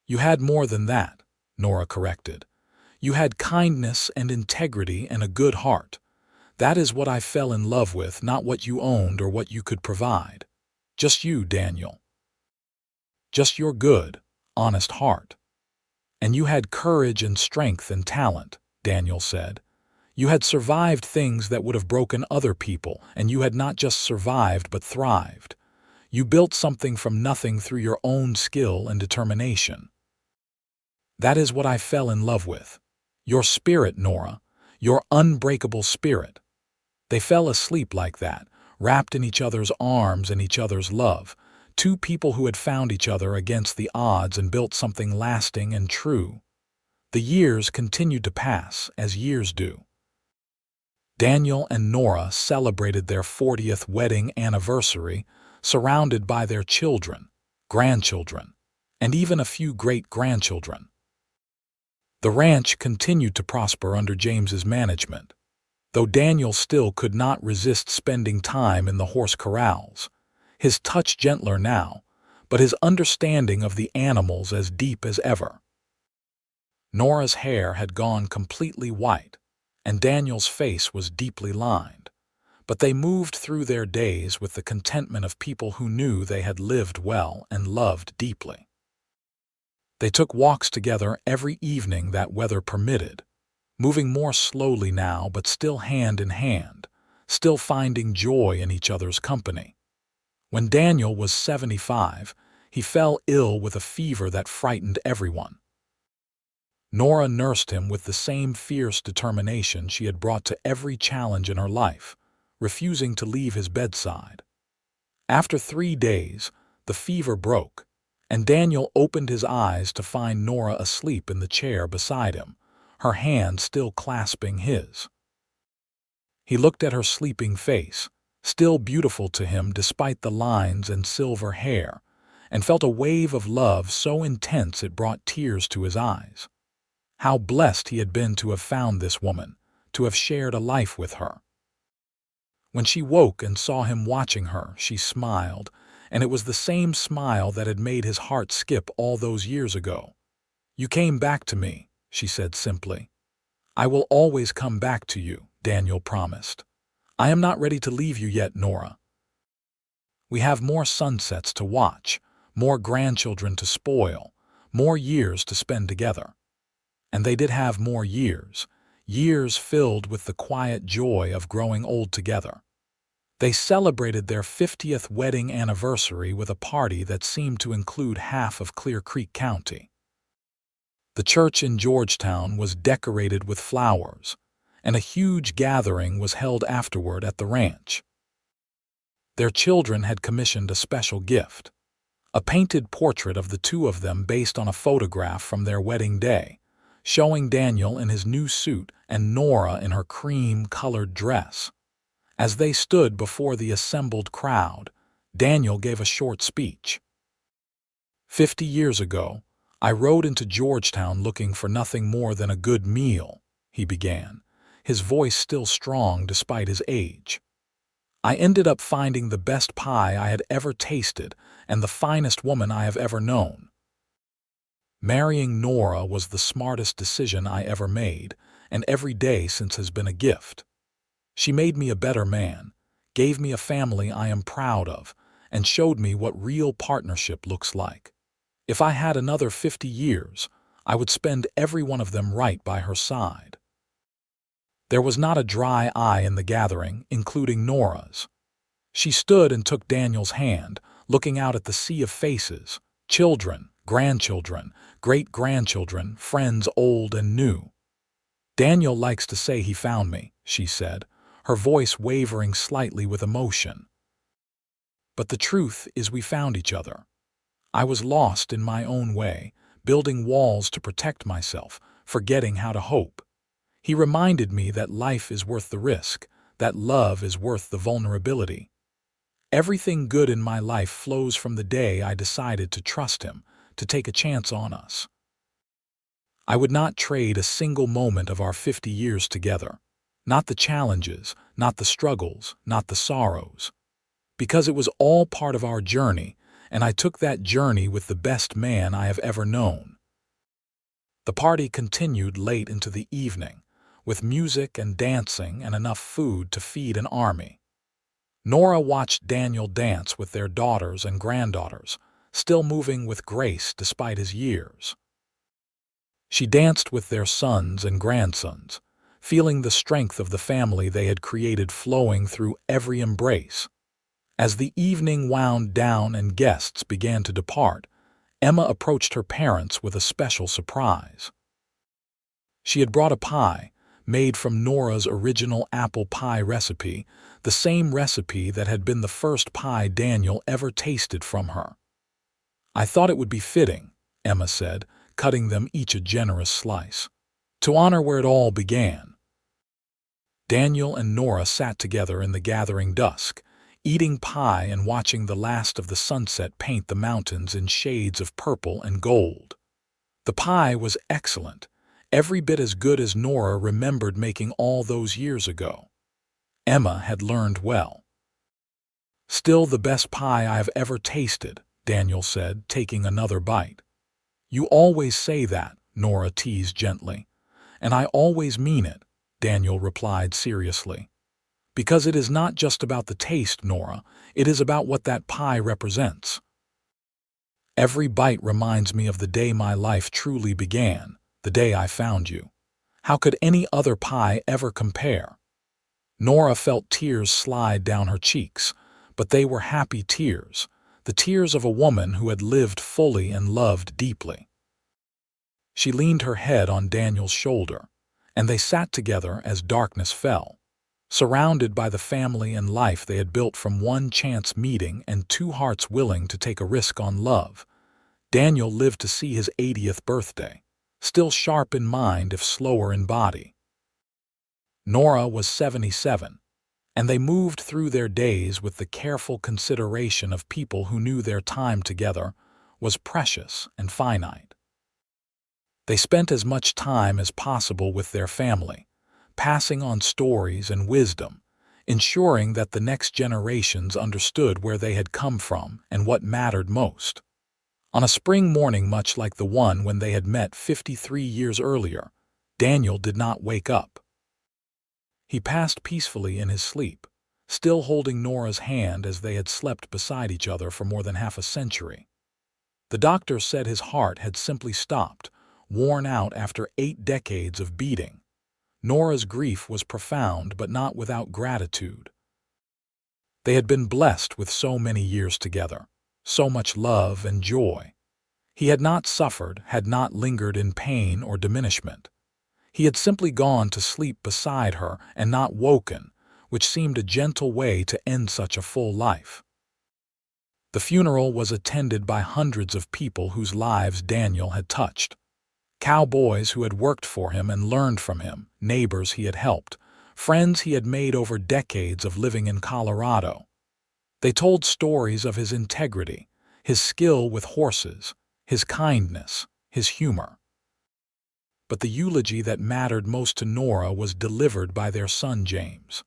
"You had more than that," Nora corrected. "You had kindness and integrity and a good heart. That is what I fell in love with, not what you owned or what you could provide. Just you, Daniel. Just your good, honest heart. And you had courage and strength and talent," Daniel said. "You had survived things that would have broken other people, and you had not just survived but thrived. You built something from nothing through your own skill and determination. That is what I fell in love with. Your spirit, Nora, your unbreakable spirit." They fell asleep like that, wrapped in each other's arms and each other's love, two people who had found each other against the odds and built something lasting and true. The years continued to pass, as years do. Daniel and Nora celebrated their 40th wedding anniversary, surrounded by their children, grandchildren, and even a few great-grandchildren. The ranch continued to prosper under James's management, though Daniel still could not resist spending time in the horse corrals, his touch gentler now, but his understanding of the animals as deep as ever. Nora's hair had gone completely white, and Daniel's face was deeply lined, but they moved through their days with the contentment of people who knew they had lived well and loved deeply. They took walks together every evening that weather permitted, moving more slowly now but still hand in hand, still finding joy in each other's company. When Daniel was 75, he fell ill with a fever that frightened everyone. Nora nursed him with the same fierce determination she had brought to every challenge in her life, refusing to leave his bedside. After 3 days, the fever broke, and Daniel opened his eyes to find Nora asleep in the chair beside him, her hand still clasping his. He looked at her sleeping face, still beautiful to him despite the lines and silver hair, and felt a wave of love so intense it brought tears to his eyes. How blessed he had been to have found this woman, to have shared a life with her. When she woke and saw him watching her, she smiled, and it was the same smile that had made his heart skip all those years ago. "You came back to me," she said simply. "I will always come back to you," Daniel promised. "I am not ready to leave you yet, Nora. We have more sunsets to watch, more grandchildren to spoil, more years to spend together." And they did have more years, years filled with the quiet joy of growing old together. They celebrated their 50th wedding anniversary with a party that seemed to include half of Clear Creek County. The church in Georgetown was decorated with flowers, and a huge gathering was held afterward at the ranch. Their children had commissioned a special gift, a painted portrait of the two of them based on a photograph from their wedding day, showing Daniel in his new suit and Nora in her cream-colored dress. As they stood before the assembled crowd, Daniel gave a short speech. 50 years ago, I rode into Georgetown looking for nothing more than a good meal," he began, his voice still strong despite his age. "I ended up finding the best pie I had ever tasted and the finest woman I have ever known. Marrying Nora was the smartest decision I ever made, and every day since has been a gift. She made me a better man, gave me a family I am proud of, and showed me what real partnership looks like. If I had another 50 years, I would spend every one of them right by her side. There was not a dry eye in the gathering, including Nora's. She stood and took Daniel's hand, looking out at the sea of faces, children, grandchildren, great-grandchildren, friends old and new. "Daniel likes to say he found me," she said, her voice wavering slightly with emotion. "But the truth is we found each other. I was lost in my own way, building walls to protect myself, forgetting how to hope. He reminded me that life is worth the risk, that love is worth the vulnerability. Everything good in my life flows from the day I decided to trust him, to take a chance on us. I would not trade a single moment of our 50 years together. Not the challenges, not the struggles, not the sorrows. Because it was all part of our journey, and I took that journey with the best man I have ever known." The party continued late into the evening, with music and dancing and enough food to feed an army. Nora watched Daniel dance with their daughters and granddaughters, still moving with grace despite his years. She danced with their sons and grandsons, feeling the strength of the family they had created flowing through every embrace. As the evening wound down and guests began to depart, Emma approached her parents with a special surprise. She had brought a pie, made from Nora's original apple pie recipe, the same recipe that had been the first pie Daniel ever tasted from her. "I thought it would be fitting," Emma said, cutting them each a generous slice, "to honor where it all began." Daniel and Nora sat together in the gathering dusk, eating pie and watching the last of the sunset paint the mountains in shades of purple and gold. The pie was excellent, every bit as good as Nora remembered making all those years ago. Emma had learned well. "Still the best pie I have ever tasted," Daniel said, taking another bite. "You always say that," Nora teased gently. "And I always mean it," Daniel replied seriously. "Because it is not just about the taste, Nora, it is about what that pie represents. Every bite reminds me of the day my life truly began, the day I found you. How could any other pie ever compare?" Nora felt tears slide down her cheeks, but they were happy tears, the tears of a woman who had lived fully and loved deeply. She leaned her head on Daniel's shoulder, and they sat together as darkness fell, surrounded by the family and life they had built from one chance meeting and two hearts willing to take a risk on love. Daniel lived to see his 80th birthday, still sharp in mind if slower in body. Nora was 77, and they moved through their days with the careful consideration of people who knew their time together was precious and finite. They spent as much time as possible with their family, passing on stories and wisdom, ensuring that the next generations understood where they had come from and what mattered most. On a spring morning much like the one when they had met 53 years earlier, Daniel did not wake up. He passed peacefully in his sleep, still holding Nora's hand as they had slept beside each other for more than half a century. The doctor said his heart had simply stopped, worn out after 8 decades of beating. Nora's grief was profound but not without gratitude. They had been blessed with so many years together, so much love and joy. He had not suffered, had not lingered in pain or diminishment. He had simply gone to sleep beside her and not woken, which seemed a gentle way to end such a full life. The funeral was attended by hundreds of people whose lives Daniel had touched. Cowboys who had worked for him and learned from him, neighbors he had helped, friends he had made over decades of living in Colorado. They told stories of his integrity, his skill with horses, his kindness, his humor. But the eulogy that mattered most to Nora was delivered by their son James.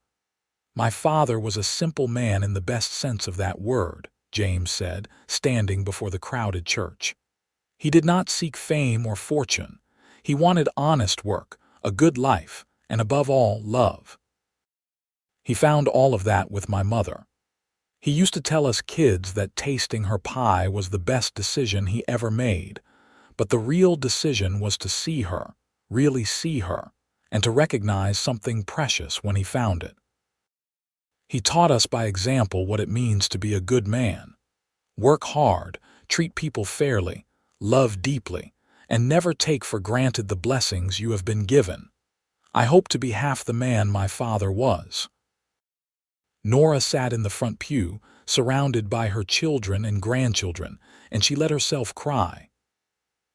"My father was a simple man in the best sense of that word," James said, standing before the crowded church. He did not seek fame or fortune. He wanted honest work, a good life, and above all, love. He found all of that with my mother. He used to tell us kids that tasting her pie was the best decision he ever made, but the real decision was to see her, really see her, and to recognize something precious when he found it. He taught us by example what it means to be a good man. Work hard, treat people fairly, love deeply, and never take for granted the blessings you have been given. I hope to be half the man my father was. Nora sat in the front pew, surrounded by her children and grandchildren, and she let herself cry.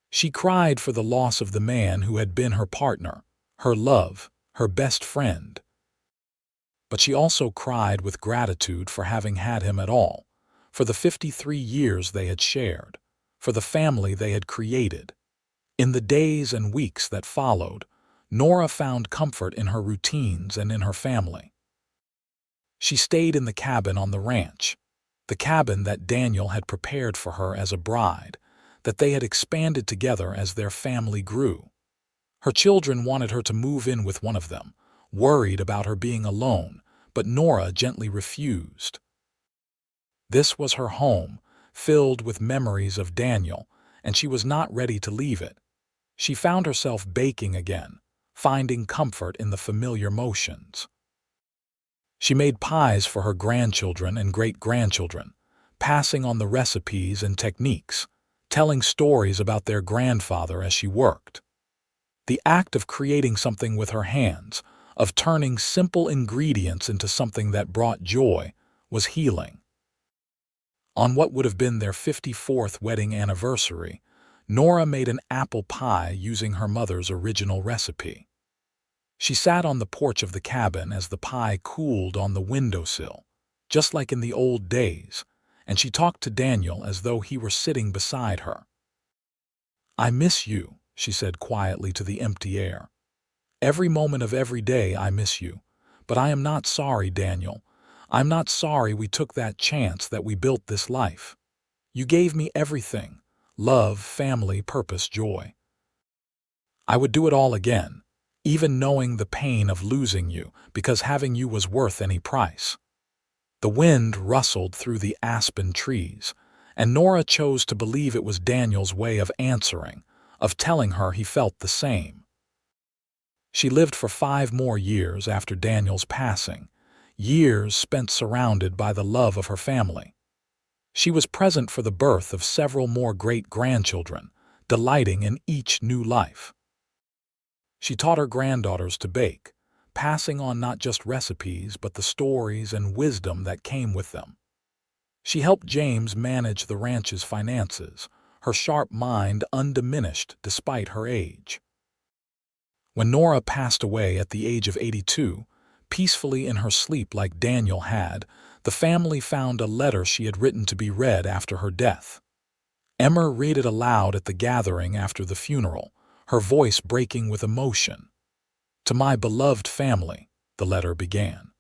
She cried for the loss of the man who had been her partner, her love, her best friend. But she also cried with gratitude for having had him at all, for the 53 years they had shared, for the family they had created. In the days and weeks that followed, Nora found comfort in her routines and in her family. She stayed in the cabin on the ranch, the cabin that Daniel had prepared for her as a bride, that they had expanded together as their family grew. Her children wanted her to move in with one of them, worried about her being alone, but Nora gently refused. This was her home, filled with memories of Daniel, and she was not ready to leave it. She found herself baking again, finding comfort in the familiar motions. She made pies for her grandchildren and great-grandchildren, passing on the recipes and techniques, telling stories about their grandfather as she worked. The act of creating something with her hands, of turning simple ingredients into something that brought joy, was healing. On what would have been their 54th wedding anniversary, Nora made an apple pie using her mother's original recipe. She sat on the porch of the cabin as the pie cooled on the windowsill, just like in the old days, and she talked to Daniel as though he were sitting beside her. "I miss you," she said quietly to the empty air. "Every moment of every day I miss you. But I am not sorry, Daniel. I'm not sorry we took that chance, that we built this life. You gave me everything: love, family, purpose, joy. I would do it all again, even knowing the pain of losing you, because having you was worth any price." The wind rustled through the aspen trees, and Nora chose to believe it was Daniel's way of answering, of telling her he felt the same. She lived for 5 more years after Daniel's passing, years spent surrounded by the love of her family. She was present for the birth of several more great-grandchildren, delighting in each new life. She taught her granddaughters to bake, passing on not just recipes but the stories and wisdom that came with them. She helped James manage the ranch's finances, her sharp mind undiminished despite her age. When Nora passed away at the age of 82, peacefully in her sleep like Daniel had, the family found a letter she had written to be read after her death. Emma read it aloud at the gathering after the funeral, her voice breaking with emotion. "To my beloved family," the letter began.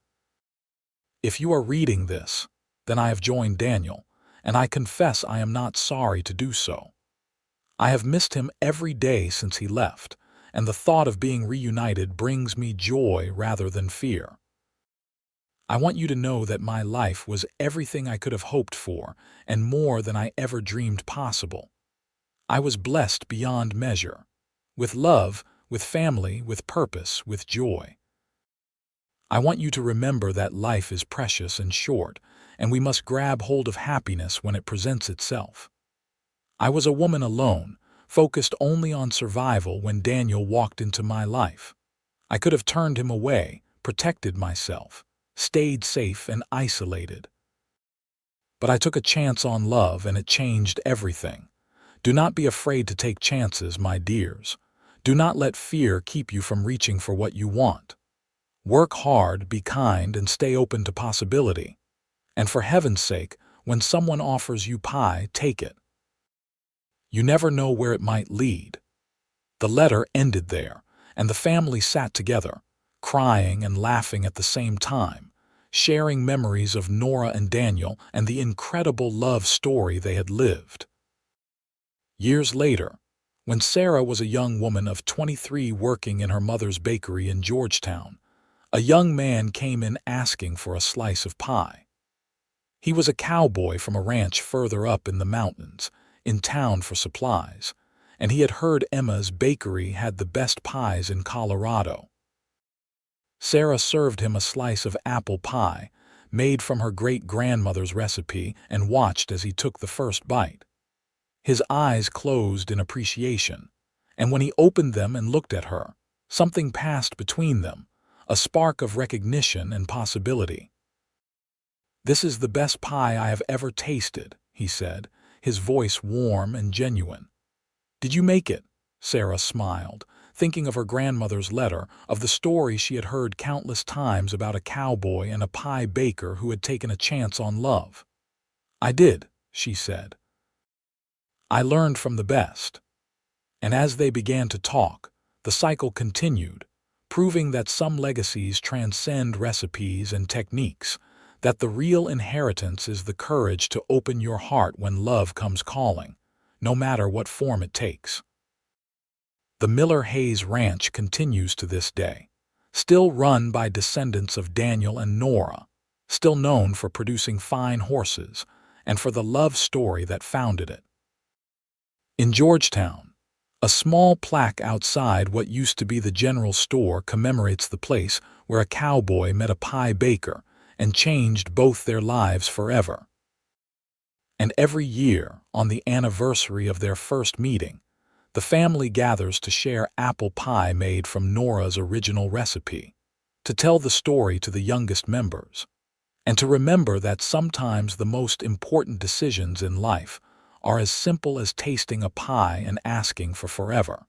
"If you are reading this, then I have joined Daniel, and I confess I am not sorry to do so. I have missed him every day since he left, and the thought of being reunited brings me joy rather than fear. I want you to know that my life was everything I could have hoped for, and more than I ever dreamed possible. I was blessed beyond measure, with love, with family, with purpose, with joy. I want you to remember that life is precious and short, and we must grab hold of happiness when it presents itself. I was a woman alone, focused only on survival when Daniel walked into my life. I could have turned him away, protected myself, stayed safe and isolated. But I took a chance on love, and it changed everything. Do not be afraid to take chances, my dears. Do not let fear keep you from reaching for what you want. Work hard, be kind, and stay open to possibility. And for heaven's sake, when someone offers you pie, take it. You never know where it might lead." The letter ended there, and the family sat together, crying and laughing at the same time, sharing memories of Nora and Daniel and the incredible love story they had lived. Years later, when Sarah was a young woman of 23 working in her mother's bakery in Georgetown, a young man came in asking for a slice of pie. He was a cowboy from a ranch further up in the mountains, in town for supplies, and he had heard Emma's bakery had the best pies in Colorado. Sarah served him a slice of apple pie, made from her great-grandmother's recipe, and watched as he took the first bite. His eyes closed in appreciation, and when he opened them and looked at her, something passed between them, a spark of recognition and possibility. "This is the best pie I have ever tasted," he said, his voice warm and genuine. "Did you make it?" Sarah smiled, thinking of her grandmother's letter, of the story she had heard countless times about a cowboy and a pie baker who had taken a chance on love. "I did," she said. "I learned from the best." And as they began to talk, the cycle continued, proving that some legacies transcend recipes and techniques, that the real inheritance is the courage to open your heart when love comes calling, no matter what form it takes. The Miller Hayes Ranch continues to this day, still run by descendants of Daniel and Nora, still known for producing fine horses and for the love story that founded it. In Georgetown, a small plaque outside what used to be the general store commemorates the place where a cowboy met a pie baker and changed both their lives forever. And every year, on the anniversary of their first meeting, the family gathers to share apple pie made from Nora's original recipe, to tell the story to the youngest members, and to remember that sometimes the most important decisions in life are as simple as tasting a pie and asking for forever.